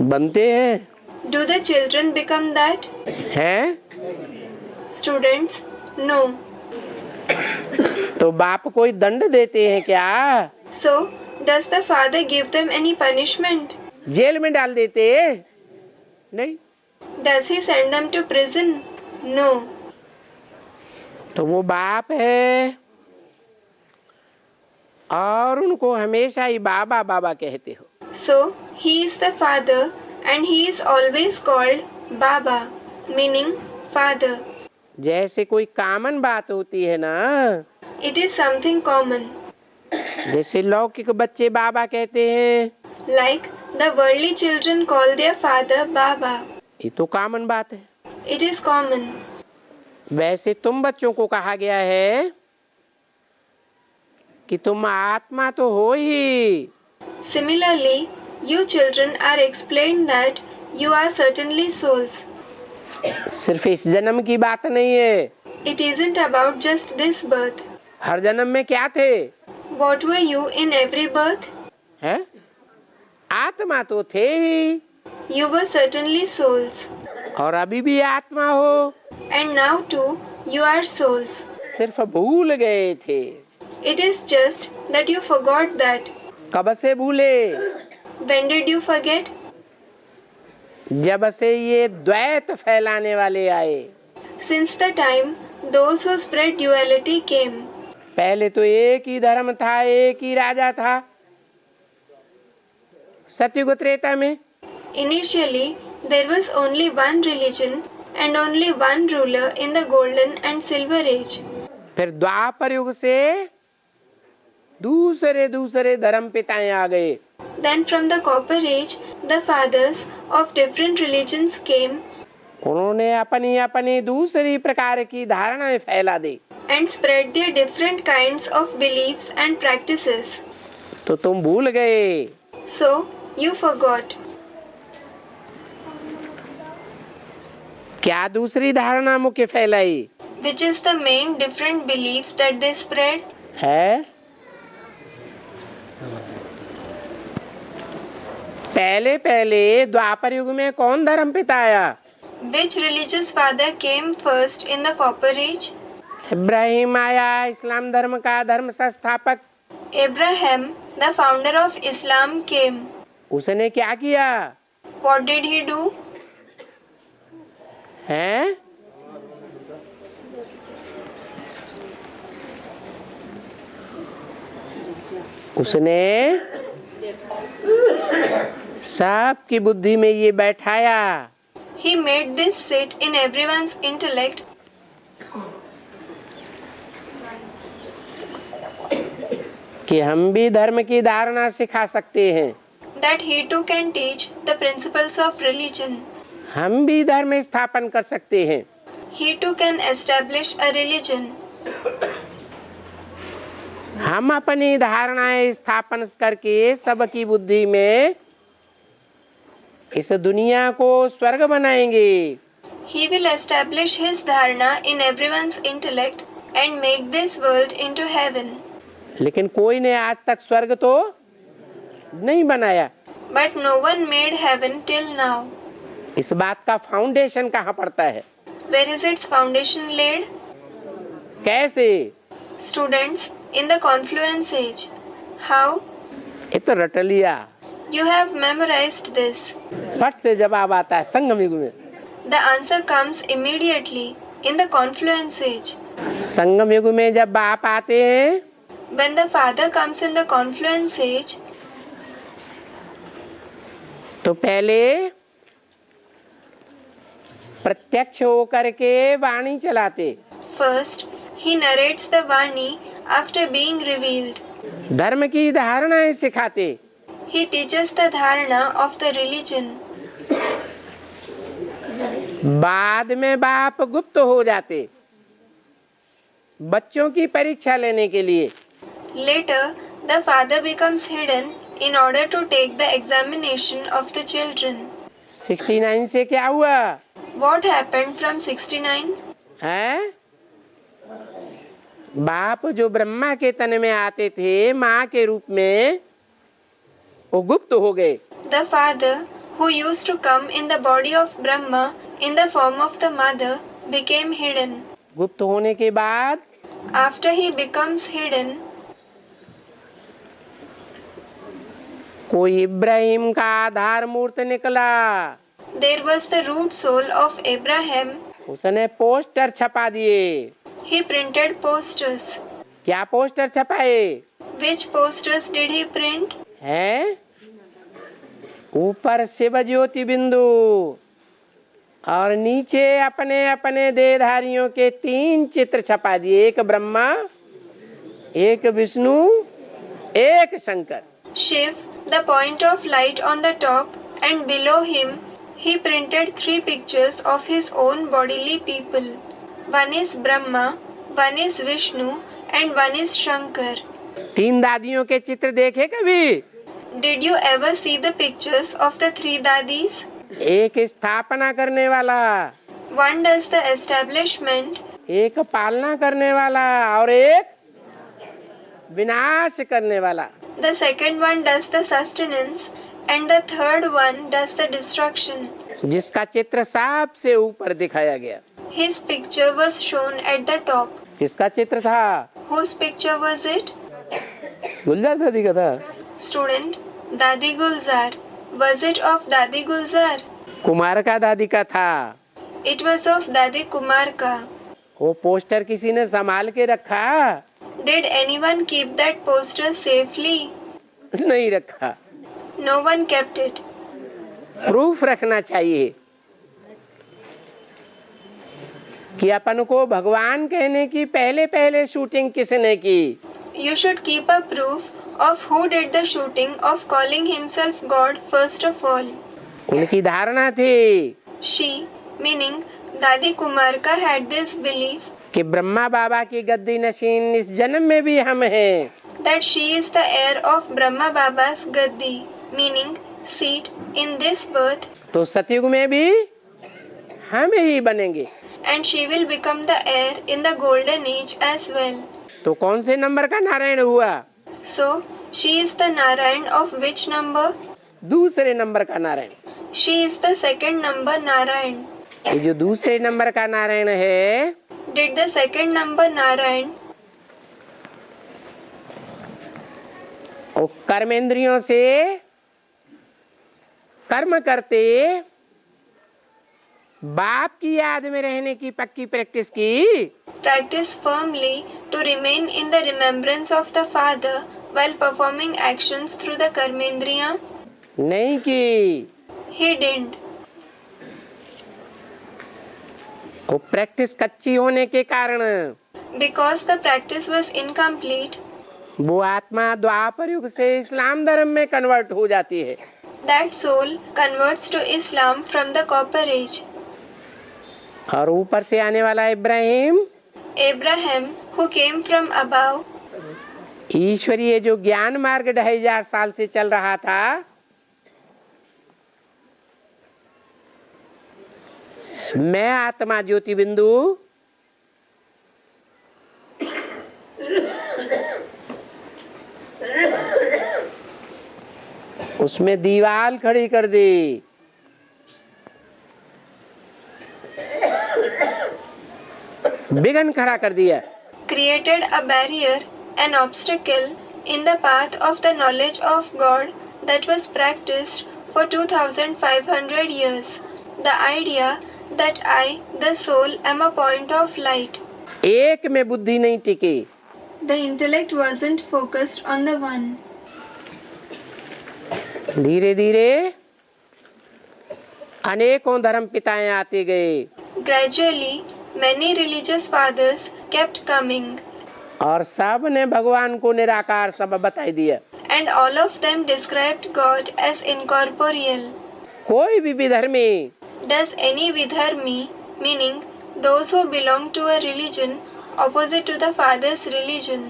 बनते हैं? Do the children become that? हैं? Students, no. तो बाप कोई दंड देते हैं क्या? So, does the father give them any punishment? Jail में डाल देते? नहीं। Does he send them to prison? No. तो वो बाप है और उनको हमेशा ही बाबा बाबा कहते हो। So, he is the father and he is always called Baba, meaning father. जैसे कोई कॉमन बात होती है ना, It is something common. जैसे लौकिक बच्चे बाबा कहते हैं, Like the worldly children call their father Baba. ये तो कॉमन बात है। It is common. वैसे तुम बच्चों को कहा गया है कि तुम आत्मा तो हो ही। Similarly, you children are explained that you are certainly souls. सिर्फ इस जन्म की बात नहीं है। It isn't about just this birth. हर जन्म में क्या थे? What were you in every birth? है? आत्मा तो थे ही। You were certainly souls. और अभी भी आत्मा हो। And now too, you are souls. सिर्फ भूल गए थे। It is just that you forgot that. कब से भूले? When did you forget? जब से ये द्वैत फैलाने वाले आए। Since the time those who spread duality came. पहले तो एक ही धर्म था, एक ही राजा था। सतयुग त्रेता में Initially, there was only one religion and only one ruler in the golden and silver age. फिर द्वापर युग से दूसरे दूसरे धर्म पिताएं आ गए। Then from the copper age, the fathers of different religions came उन्होंने अपनी अपनी दूसरी प्रकार की धारणाएं फैला दी। and spread their different kinds of beliefs and practices. तो तुम भूल गए। So, you forgot. क्या दूसरी धारणा मुख्य फैलाई? Which is the main different belief that they spread? है? पहले पहले द्वापर युग में कौन धर्म पिता आया? Which religious father came first in the copper age? Ibrahim आया, इस्लाम धर्म का धर्म संस्थापक। Abraham, the founder of Islam, came. उसने क्या किया? What did he do? हैं? उसने सबकी बुद्धि में ये बैठाया। He made this sit in everyone's intellect कि हम भी धर्म की धारणा सिखा सकते हैं। that he too can teach the principles of religion. हम भी धर्म स्थापन कर सकते हैं। He too can establish a religion. हम अपनी धारणाएं स्थापन करके सबकी बुद्धि में इस दुनिया को स्वर्ग बनाएंगे। He will establish his dharana in everyone's intellect and make this world into heaven. लेकिन कोई ने आज तक स्वर्ग तो नहीं बनाया। But no one made heaven till now. इस बात का फाउंडेशन कहाँ पड़ता है? Where is its foundation laid? कैसे? Students, in the confluence age. How? ये तो रट लिया। You have memorized this. फट से जवाब आता है संगम युग में। The answer comes immediately in the confluence age. संगम युग में जब बाप आते हैं, When the father comes in the confluence age, तो पहले प्रत्यक्ष होकर के वाणी चलाते, first he narrates the Vani after being revealed. धर्म की धारणाएं सिखाते, He teaches the dharana of the religion. बाद में बाप गुप्त हो जाते बच्चों की परीक्षा लेने के लिए। Later, the father becomes hidden in order to take the examination of the children. 69 से क्या हुआ What happened from 69? है? बाप जो ब्रह्मा के तन में आते थे माँ के रूप में, वो गुप्त हो गए। The father, who used to come in the body of Brahma in the form of the mother, became hidden. गुप्त होने के बाद After he becomes hidden, कोई इब्राहिम का आधार मूर्त निकला, there was the root soul of Abraham. उसने पोस्टर छपा दिए। He printed posters. क्या poster छपाए Which posters did he print? हैं? ऊपर शिव ज्योति बिंदु और नीचे अपने अपने देहधारियों के 3 चित्र छपा दिए, एक ब्रह्मा, एक विष्णु, एक Shankar. Shiv, the point of light on the top, and below him, he printed 3 pictures of his own bodily people. One is Brahma, one is Vishnu, and one is Shankar. 3 दादियों के चित्र देखे कभी? Did you ever see the pictures of the 3 dadis? एक स्थापना करने वाला, One does the establishment, एक पालना करने वाला और एक विनाश करने वाला। the second one does the sustenance, and the third one does the destruction. जिसका चित्र सबसे ऊपर दिखाया गया। His picture was shown at the top. किसका चित्र था? Whose picture was it? गुलजार दादी का था। Student, Dadi Gulzar. Was it of Dadi Gulzar? Kumar का दादी का था। It was of Dadi Kumar ka. वो पोस्टर किसी ने संभाल के रखा? Did anyone keep that poster safely? नहीं रखा। No one kept it. Proof रखना चाहिए कि अपन को भगवान कहने की पहले पहले शूटिंग किसने की। You should keep a proof of who did the shooting of calling himself God first of all. उनकी धारणा थी She, meaning Dadi Kumarka, had this belief कि ब्रह्मा बाबा की गद्दी नशीन इस जन्म में भी हम हैं। that she is the heir of Brahma Baba's Gaddi, meaning seat, in this birth, तो सतयुग में भी हम ही बनेंगे। and she will become the heir in the golden age as well. तो कौन से नंबर का नारायण हुआ? So, she is the Narayan of which number? दूसरे नंबर का Narayan. She is the second number Narayan. ये जो दूसरे नंबर का नारायण है, Did the second number Narayan वो कर्मेंद्रियों से कर्म करते बाप की याद में रहने की पक्की प्रैक्टिस की? practice firmly to remain in the remembrance of the father while performing actions through the karmendriya? नहीं की। He didn't. वो प्रैक्टिस कच्ची होने के कारण Because the practice was incomplete, वो आत्मा द्वापर युग से इस्लाम धर्म में कन्वर्ट हो जाती है। that soul converts to Islam from the Copper Age. और ऊपर से आने वाला Ibrahim Abraham, who came from above, ईश्वरीय जो ज्ञान मार्ग 2500 साल से चल रहा था, मैं आत्मा ज्योति बिंदु उसमें दीवार खड़ी कर दी। विघ्न खड़ा कर दिया। Created a barrier, an obstacle in the path of the knowledge of God that was practiced for 2500 years. The idea that I, the soul, am a point of light. एक में बुद्धि नहीं टिकी। The intellect wasn't focused on the one. धीरे धीरे अनेकों धर्म पिताएं आते गए। Gradually, many religious fathers kept coming. और सब ने भगवान को निराकार सब बताई दिया। And all of them described God as incorporeal. कोई भी विधर्मी Does any Vidharmi, meaning those who belong to a religion opposite to the father's religion,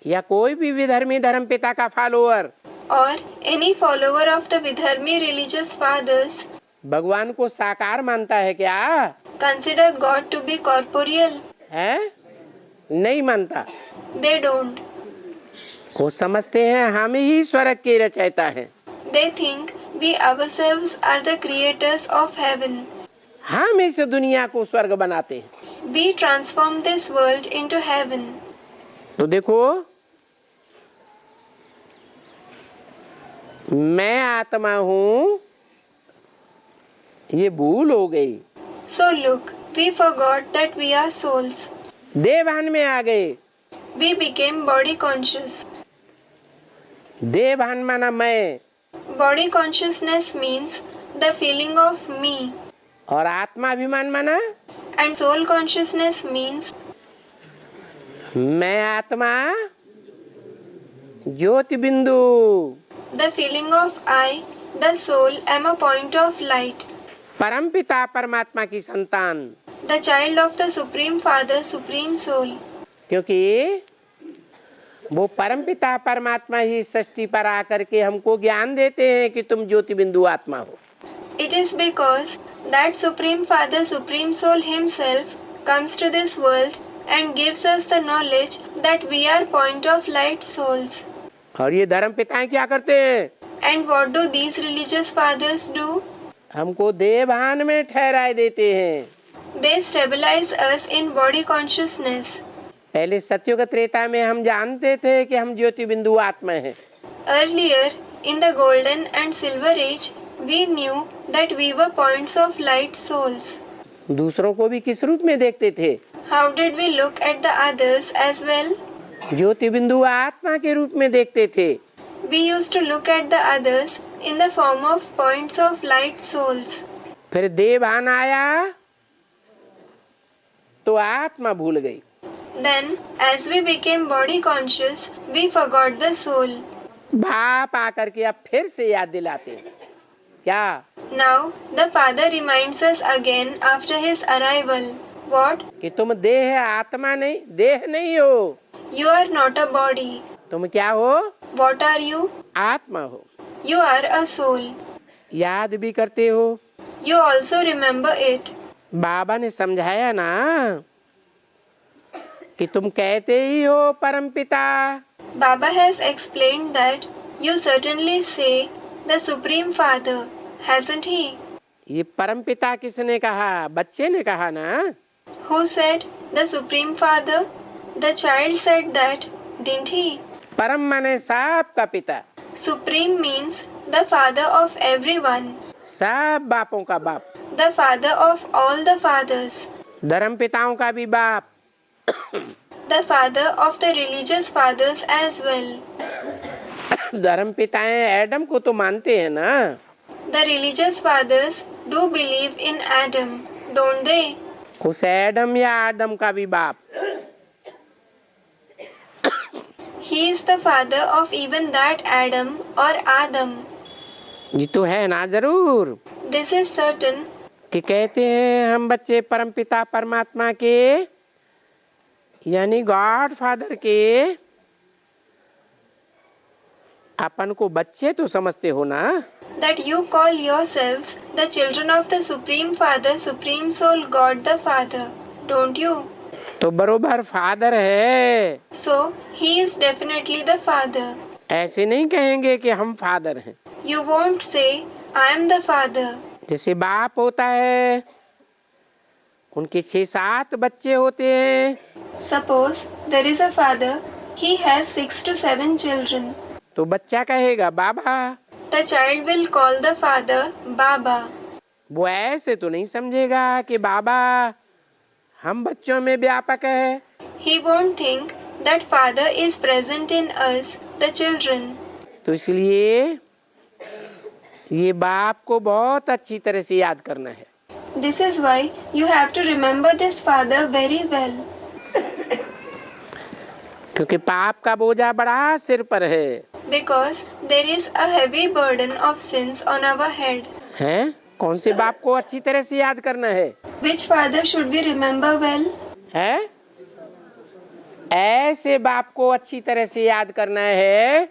या कोई भी विधर्मी धर्म पिता का follower or any follower of the Vidharmi religious fathers, भगवान को साकार मानता है क्या? consider God to be corporeal? है? नहीं मानता। They don't. वो समझते हैं हम ही स्वर्ग के रचयिता हैं। They think we ourselves are the creators of heaven. हम इस दुनिया को स्वर्ग बनाते हैं। We transform this world into heaven. तो देखो, मैं आत्मा हूँ, ये भूल हो गई। So look, we forgot that we are souls. देवभान में आ गए। We became body conscious. देवभान माना मैं, Body consciousness means the feeling of me, और आत्माभिमान माना and soul consciousness means मैं आत्मा ज्योति बिंदु। the feeling of I, the soul, am a point of light, परमपिता परमात्मा की संतान। the child of the Supreme Father, Supreme Soul. क्योंकि वो परमपिता परमात्मा ही सृष्टि पर आकर के हमको ज्ञान देते हैं कि तुम ज्योति बिंदु आत्मा हो। It is because that Supreme Father, Supreme Soul himself comes to this world and gives us the knowledge that we are point of light souls. और ये धर्म पिताएं क्या करते हैं? And what do these religious fathers do? हमको देवभान में ठहराए देते हैं। They stabilize us in body consciousness. पहले सत्युग त्रेता में हम जानते थे कि हम ज्योति बिंदु आत्मा हैं। Earlier, in the golden and silver age, we knew that we were points of light souls. दूसरों को भी किस रूप में देखते थे? How did we look at the others as well? ज्योति बिंदु आत्मा के रूप में देखते थे। We used to look at the others in the form of points of light souls. फिर देवभान आया तो आत्मा भूल गई। Then, as we became body conscious, we forgot the soul. बाप आकर के अब फिर से याद दिलाते हैं। क्या? Now, the Father reminds us again after his arrival. What? कि तुम देह आत्मा नहीं, देह नहीं हो। You are not a body. तुम क्या हो? What are you? आत्मा हो। You are a soul. याद भी करते हो। You also remember it. बाबा ने समझाया ना कि तुम कहते ही हो परमपिता। Baba has explained that you certainly say the Supreme Father, hasn't he? ये परमपिता किसने कहा? बच्चे ने कहा ना। Who said the Supreme Father? The child said that, didn't he? परम माने सब का पिता। Supreme means the father of everyone, सब बापों का बाप। the father of all the fathers, धर्म पिताओं का भी बाप। the father of the religious fathers as well. धर्म पिताएं एडम को तो मानते हैं ना। The religious fathers do believe in Adam, don't they? उस एडम या आदम का भी बाप। He is the father of even that Adam or Adam. ये तो है ना जरूर This is certain. कि कहते हैं हम बच्चे परमपिता परमात्मा के यानी गॉड फादर के अपन को बच्चे तो समझते हो ना? that you call yourselves the children of the Supreme Father, Supreme Soul, God the Father, don't you? तो बरोबर फादर है। So, he is definitely the Father. ऐसे नहीं कहेंगे कि हम फादर हैं। You won't say, I am the Father. जैसे बाप होता है, उनके 6-7 बच्चे होते हैं। Suppose there is a father, he has 6 to 7 children. तो बच्चा कहेगा बाबा। The child will call the father Baba. वो ऐसे तो नहीं समझेगा कि बाबा हम बच्चों में व्यापक है। He won't think that father is present in us, the children. तो इसलिए ये बाप को बहुत अच्छी तरह से याद करना है। This is why you have to remember this father very well. क्योंकि पाप का बोझा बड़ा सिर पर है। Because there is a heavy burden of sins on our head. हैं? कौन से बाप को अच्छी तरह से याद करना है? Which father should we remember well? है? ऐसे बाप को अच्छी तरह से याद करना है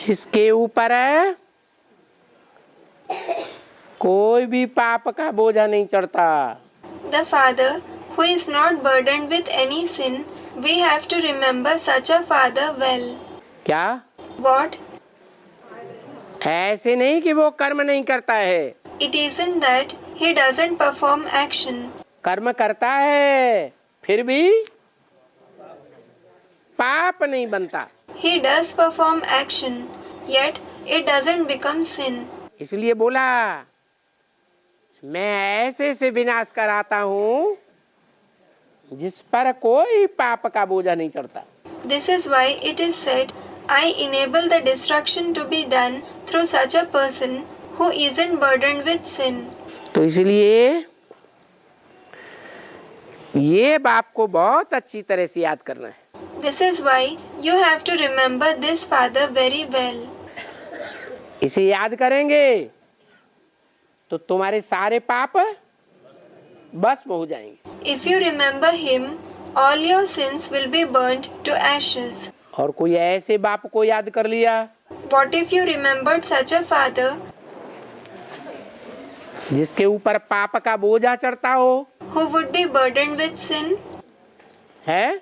जिसके ऊपर कोई भी पाप का बोझा नहीं चढ़ता। The father who is not burdened with any sin. We have to remember such a father well. क्या? What? ऐसे नहीं कि वो कर्म नहीं करता है। It isn't that he doesn't perform action. कर्म करता है, फिर भी पाप नहीं बनता। He does perform action, yet it doesn't become sin. इसलिए बोला मैं ऐसे से विनाश कराता हूँ जिस पर कोई पाप का बोझा नहीं चढ़ता। This is why it is said, I enable the destruction to be done through such a person who isn't burdened with sin. तो इसलिए ये बाप को बहुत अच्छी तरह से याद करना है। This is why you have to remember this father very well. इसे याद करेंगे तो तुम्हारे सारे पाप भस्म हो जाएंगे। If you remember him, all your sins will be burnt to ashes. और कोई ऐसे बाप को याद कर लिया What if you remembered such a father जिसके ऊपर पाप का बोझा चढ़ता हो? who would be burdened with sin? है?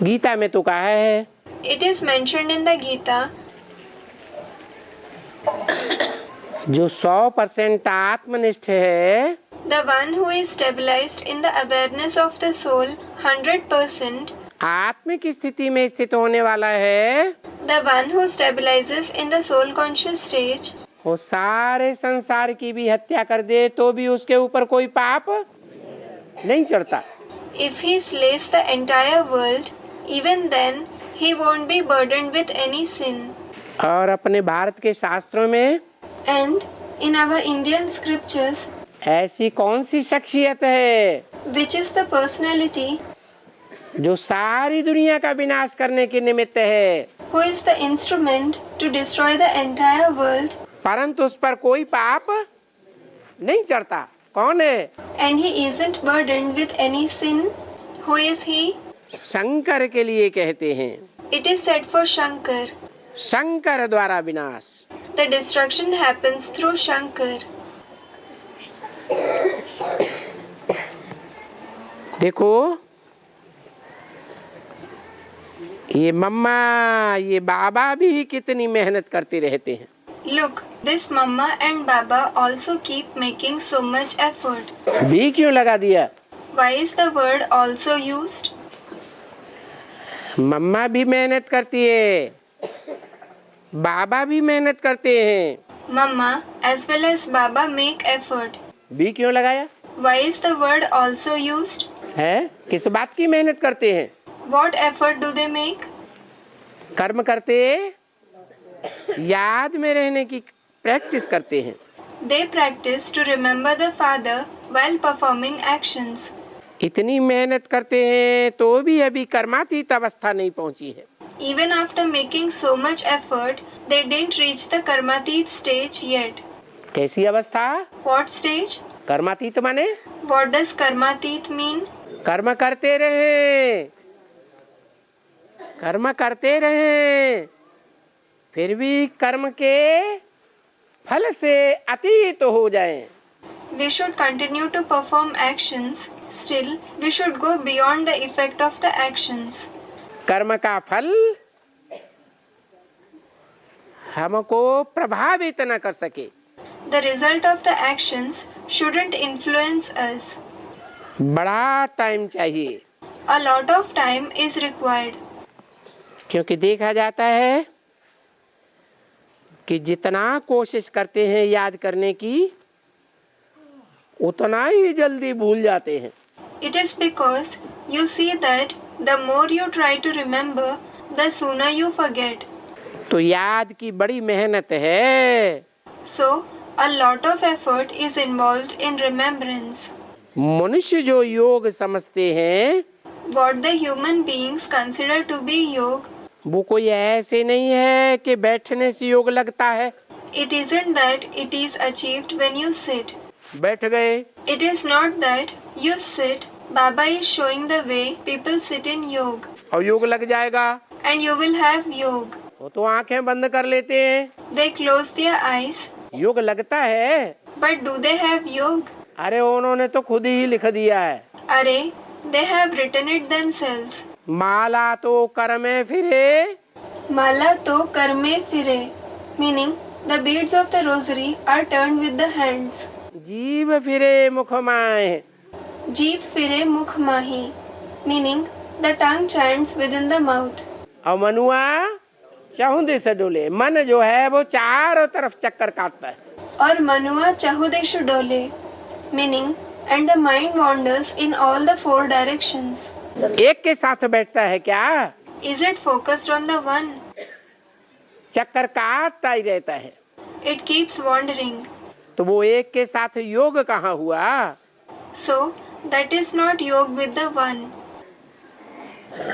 गीता में तो कहा है, It is mentioned in the Gita, जो 100% आत्मनिष्ठ है the one who is stabilized in the awareness of the soul 100%, आत्मिक स्थिति में स्थित होने वाला है, the one who stabilizes in the soul conscious stage, वो सारे संसार की भी हत्या कर दे तो भी उसके ऊपर कोई पाप नहीं चढ़ता। if he slays the entire world, even then he won't be burdened with any sin. और अपने भारत के शास्त्रों में And in our Indian scriptures, ऐसी कौन सी शख्सियत है which is the personality जो सारी दुनिया का विनाश करने के निमित्त है, who is the instrument to destroy the entire world, परंतु उस पर कोई पाप नहीं चढ़ता? कौन है? and he isn't burdened with any sin? Who is he? Shankar के लिए कहते हैं, It is said for Shankar. Shankar द्वारा विनाश। The destruction happens through Shankar. देखो ये मम्मा ये बाबा भी कितनी मेहनत करते रहते हैं। Look, this Mama and Baba also keep making so much effort. भी क्यों लगा दिया? Why is the word also used? मम्मा भी मेहनत करती है, बाबा भी मेहनत करते हैं। Mama as well as Baba make effort. भी क्यों लगाया? Why is the word also used? है? किस बात की मेहनत करते हैं? What effort do they make? कर्म करते, याद में रहने की प्रैक्टिस करते हैं। They practice to remember the Father while performing actions. इतनी मेहनत करते हैं तो भी अभी कर्मातीत अवस्था नहीं पहुंची है। Even after making so much effort, they didn't reach the Karmatit stage yet. कैसी अवस्था? What stage? कर्मातीत माने What does karmatit mean? कर्म करते रहे, कर्म करते रहे, फिर भी कर्म के फल से अतीत हो जाएं। We should continue to perform actions. Still, we should go beyond the effect of the actions. कर्म का फल हमको प्रभावित न कर सके। The result of the actions shouldn't influence us. बड़ा टाइम चाहिए, A lot of time is required. क्योंकि देखा जाता है कि जितना कोशिश करते हैं याद करने की, उतना ही जल्दी भूल जाते हैं। It is because you see that the more you try to remember, the sooner you forget. तो याद की बड़ी मेहनत है। So, a lot of effort is involved in remembrance. मनुष्य जो योग समझते हैं, What the human beings consider to be yoga, वो कोई ऐसे नहीं है कि बैठने से योग लगता है। it isn't that it is achieved when you sit. बैठ गए, It is not that you sit. Baba is showing the way people sit in yoga, और योग लग जाएगा। and you will have yoga. वो तो आंखें बंद कर लेते हैं, They close their eyes, योग लगता है। but do they have yoga? अरे उन्होंने तो खुद ही लिख दिया है, Arey, they have written it themselves. माला तो कर में फिरे, Mala to karme fire, meaning the beads of the rosary are turned with the hands. जीव फिरे मुख माए। Jeev fire mukh mahi, meaning the tongue chants within the mouth. और मनुआ चाहुदे से डोले, मन जो है वो चारों तरफ चक्कर काटता है। और manua chahudeshu dole, meaning and the mind wanders in all the four directions. एक के साथ बैठता है क्या? Is it focused on the one? चक्कर काटता ही रहता है। It keeps wandering. तो वो एक के साथ योग कहाँ हुआ? So that is not yoga with the one.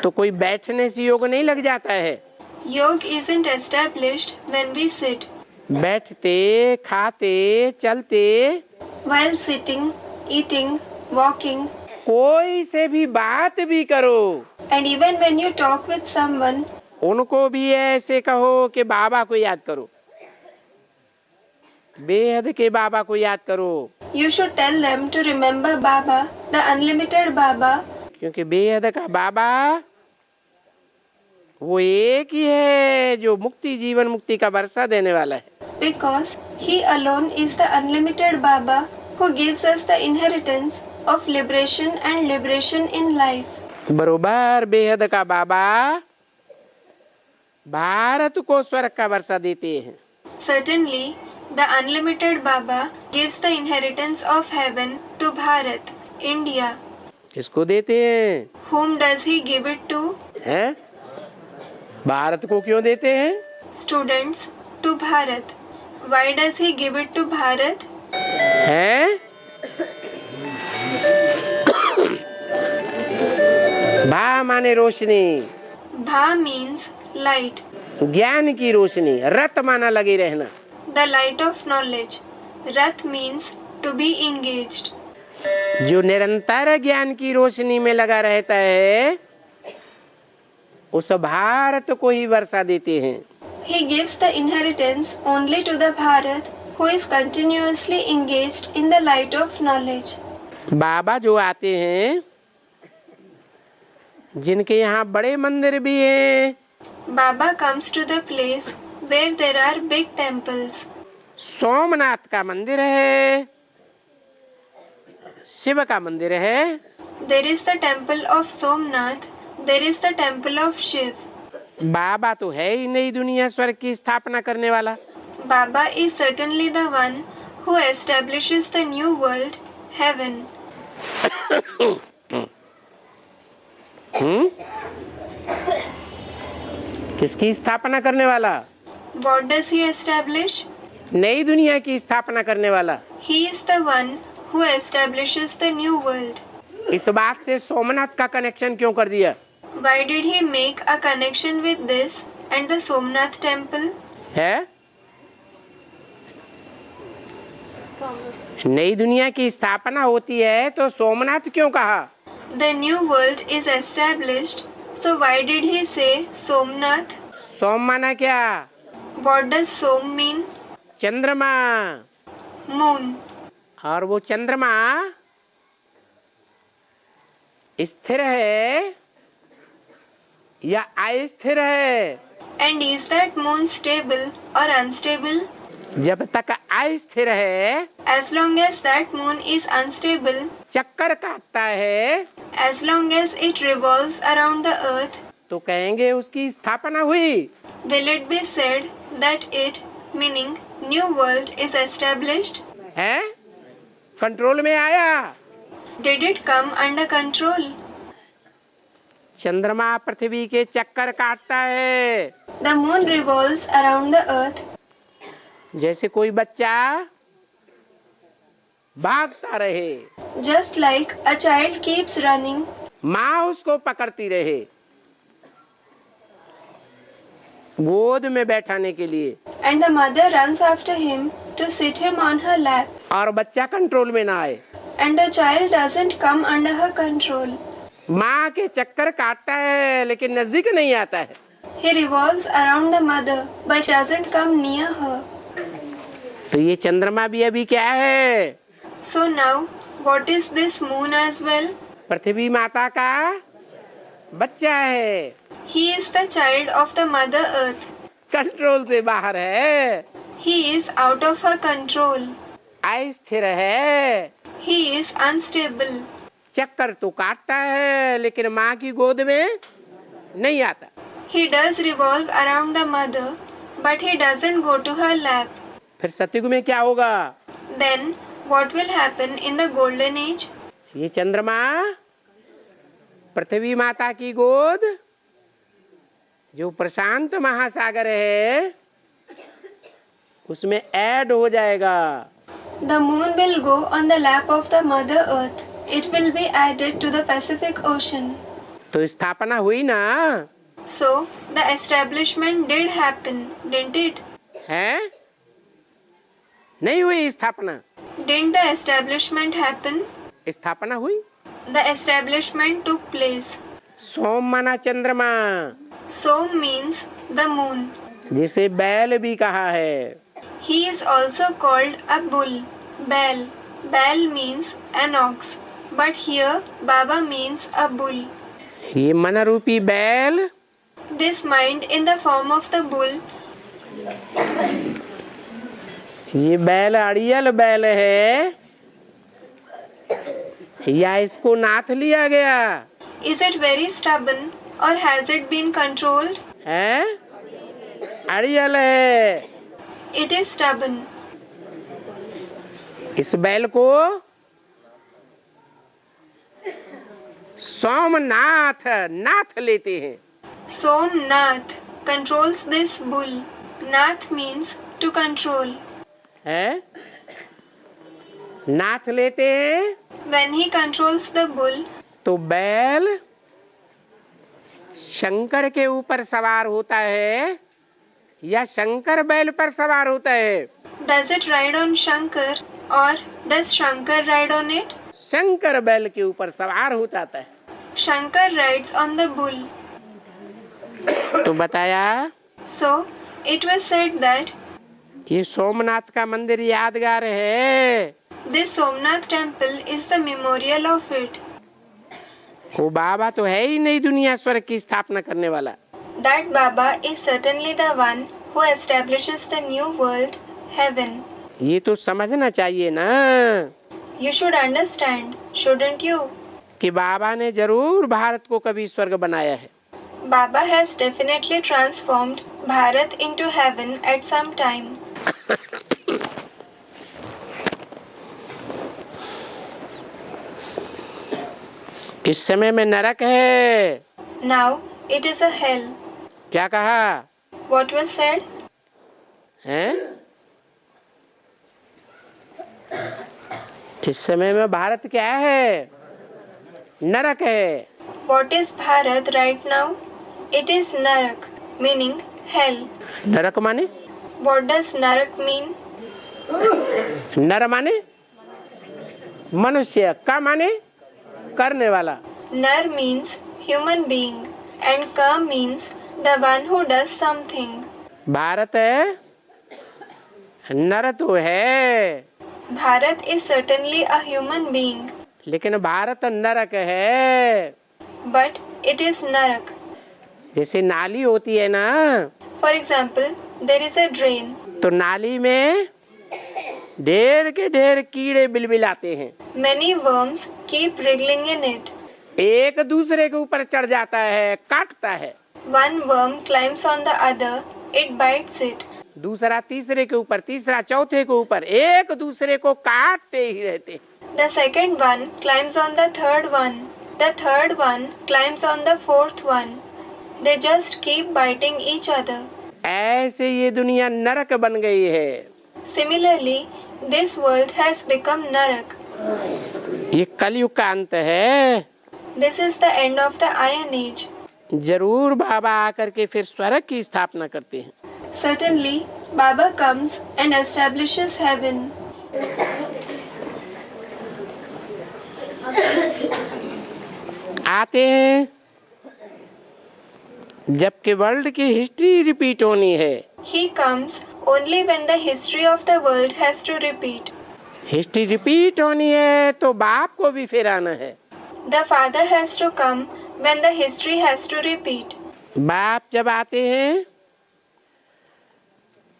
तो कोई बैठने से योग नहीं लग जाता है। Yoga isn't established when we sit. बैठते, खाते, चलते, While sitting, eating, walking, कोई से भी बात भी करो, and even when you talk with someone, उनको भी ऐसे कहो कि बाबा को याद करो, बेहद के बाबा को याद करो, you should tell them to remember Baba, the unlimited Baba, क्योंकि बेहद का बाबा वो एक ही है जो मुक्ति, जीवन मुक्ति का वर्षा देने वाला है। because he alone is the unlimited Baba who gives us the inheritance of liberation and liberation in life. बरोबर बेहद का बाबा भारत को स्वर्ग का वर्षा देते हैं। Certainly, the unlimited Baba gives the inheritance of heaven to Bharat, India. किसको देते हैं? Whom does he give it to? हैं? भारत को क्यों देते हैं? Students, to Bharat. Why does he give it to Bharat? हैं? भा माने रोशनी, Bha means light, ज्ञान की रोशनी, रत माना लगे रहना। the light of knowledge. Rat means to be engaged. जो निरंतर ज्ञान की रोशनी में लगा रहता है, उस भारत को ही वर्षा देते हैं। He gives the inheritance only to the Bharat who is continuously engaged in the light of knowledge. बाबा जो आते हैं, जिनके यहाँ बड़े मंदिर भी हैं, Baba comes to the place where there are big temples. Somnath का मंदिर है, शिव का मंदिर है, There is the temple of Somnath. There is the temple of Shiv. बाबा तो है ही नई दुनिया स्वर्ग की स्थापना करने वाला। Baba is certainly the one who establishes the new world, heaven. किसकी स्थापना करने वाला? What does he establish? नई दुनिया की स्थापना करने वाला। He is the one who establishes the new world. इस बात से सोमनाथ का कनेक्शन क्यों कर दिया? Why did he make a connection with this and the Somnath temple? है नई दुनिया की स्थापना होती है तो सोमनाथ क्यों कहा? The new world is established, so why did he say Somnath? सोम माना क्या? What does Som mean? चंद्रमा। Moon. और वो चंद्रमा स्थिर है या अस्थिर है? And is that moon stable or unstable? जब तक अस्थिर है, As long as that moon is unstable, चक्कर काटता है, as long as it revolves around the earth, तो कहेंगे उसकी स्थापना हुई। will it be said that it, meaning new world, is established? है? कंट्रोल में आया। Did it come under control? चंद्रमा पृथ्वी के चक्कर काटता है। The moon revolves around the earth. जैसे कोई बच्चा भागता रहे, Just like a child keeps running, माँ उसको पकड़ती रहे गोद में बैठाने के लिए, and the mother runs after him to sit him on her lap, और बच्चा कंट्रोल में ना आए। and the child doesn't come under her control. माँ के चक्कर काटता है लेकिन नजदीक नहीं आता है। He revolves around the mother but doesn't come near her. तो ये चंद्रमा भी अभी क्या है? So now, what is this moon as well? पृथ्वी माता का बच्चा है। He is the child of the mother earth. Control से बाहर है, He is out of her control. अस्थिर है, He is unstable. चक्कर तो काटता है लेकिन माँ की गोद में नहीं आता। He does revolve around the mother, but he doesn't go to her lap. फिर सतयुग में क्या होगा? Then, what will happen in the golden age? ये चंद्रमा पृथ्वी माता की गोद जो प्रशांत महासागर है उसमें ऐड हो जाएगा। The moon will go on the lap of the mother earth. It will be added to the Pacific Ocean. तो स्थापना हुई ना? So, the establishment did happen, didn't it? है? नहीं हुई स्थापना? Didn't the establishment happen? स्थापना हुई। The establishment took place. सोम माना चंद्रमा, Som means the moon. जिसे बैल भी कहा है। He is also called a bull, Baal. Baal means an ox, but here Baba means a bull. ये मन रूपी बैल This mind in the form of the bull, ये बैल अड़ियल बैल है या इसको नाथ लिया गया is it very stubborn or has it been controlled? है? अड़ियल है। It is stubborn. इस बैल को सोमनाथ नाथ लेते हैं। Somnath controls this bull. Nath means to control. है? नाथ लेते हैं When he controls the bull, तो बैल शंकर के ऊपर सवार होता है या शंकर बैल पर सवार होता है? does it ride on Shankar or does Shankar ride on it? Shankar बैल के ऊपर सवार हो जाता है। Shankar rides on the bull. तो बताया So, it was said that ये सोमनाथ का मंदिर यादगार है। this Somnath temple is the memorial of it. वो बाबा तो है ही नई दुनिया स्वर्ग की स्थापना करने वाला। That Baba is certainly the one who establishes the new world, heaven. ये तो समझना चाहिए ना You should understand, shouldn't you? कि बाबा ने जरूर भारत को कभी स्वर्ग बनाया है। Baba has definitely transformed Bharat into heaven at some time. इस समय में नरक है। Now it is a hell. क्या कहा? What was said? हैं? इस समय में भारत क्या है? नरक है। What is Bharat right now? It is Narak, meaning hell. नरक माने? What does Narak mean? नर माने मनुष्य, का माने करने वाला। Nar means human being and Ka means the one who does something. Bharat है, नर तो है, Bharat is certainly a human being, लेकिन भारत नरक है। but it is Narak. जैसे नाली होती है ना, For example, there is a drain. तो नाली में ढेर के ढेर कीड़े बिलबिलाते हैं, Many worms keep wriggling in it. एक दूसरे के ऊपर चढ़ जाता है, काटता है। One worm climbs on the other, it bites it. दूसरा तीसरे के ऊपर, तीसरा चौथे के ऊपर, एक दूसरे को काटते ही रहते। The second one climbs on the third one. The third one climbs on the fourth one. They just keep biting each other. ऐसे ये दुनिया नरक बन गई है। Similarly, this world has become Narak. ये कलयुग का अंत है। This is the end of the Iron Age. जरूर बाबा आकर के फिर स्वर्ग की स्थापना करते हैं। Certainly, Baba comes and establishes heaven. आते हैं जबकि वर्ल्ड की हिस्ट्री रिपीट होनी है। He comes only when the history of the world has to repeat. History repeat होनी है तो बाप को भी फिर आना है। The Father has to come when the history has to repeat. बाप जब आते हैं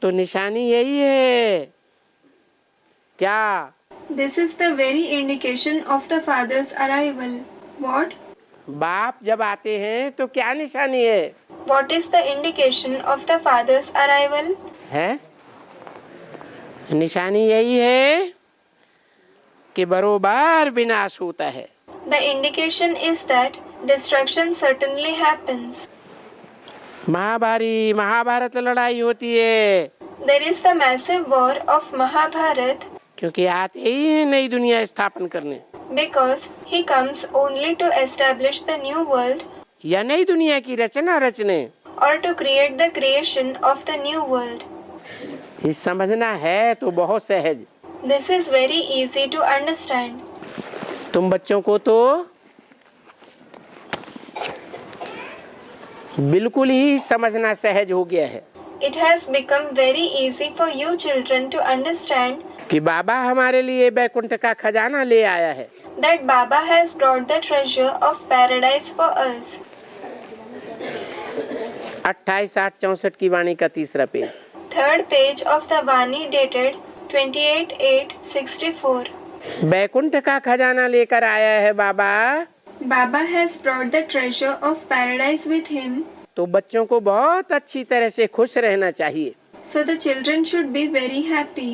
तो निशानी यही है, क्या? This is the very indication of the Father's arrival. What? बाप जब आते हैं तो क्या निशानी है? What is the indication of the Father's arrival? है निशानी यही है कि बरोबर विनाश होता है। The indication is that destruction certainly happens. Mahabharat लड़ाई होती है, There is the massive war of Mahabharat क्योंकि आते ही है नई दुनिया स्थापन करने, because he comes only to establish the new world या नई दुनिया की रचना रचने। or to create the creation of the new world. ये समझना है तो बहुत सहज। This is very easy to understand. तुम बच्चों को तो बिल्कुल ही समझना सहज हो गया है It has become very easy for you children to understand कि बाबा हमारे लिए बैकुंठ का खजाना ले आया है। that Baba has brought the treasure of paradise for us. 28-8-64 की वाणी का तीसरा पेज। Third page of the Vani dated 28/8/64. Baikunth का खजाना लेकर आया है बाबा, Baba has brought the treasure of paradise with him, तो बच्चों को बहुत अच्छी तरह से खुश रहना चाहिए। so the children should be very happy.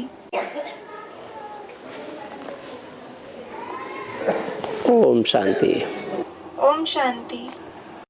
Om Shanti. Om Shanti.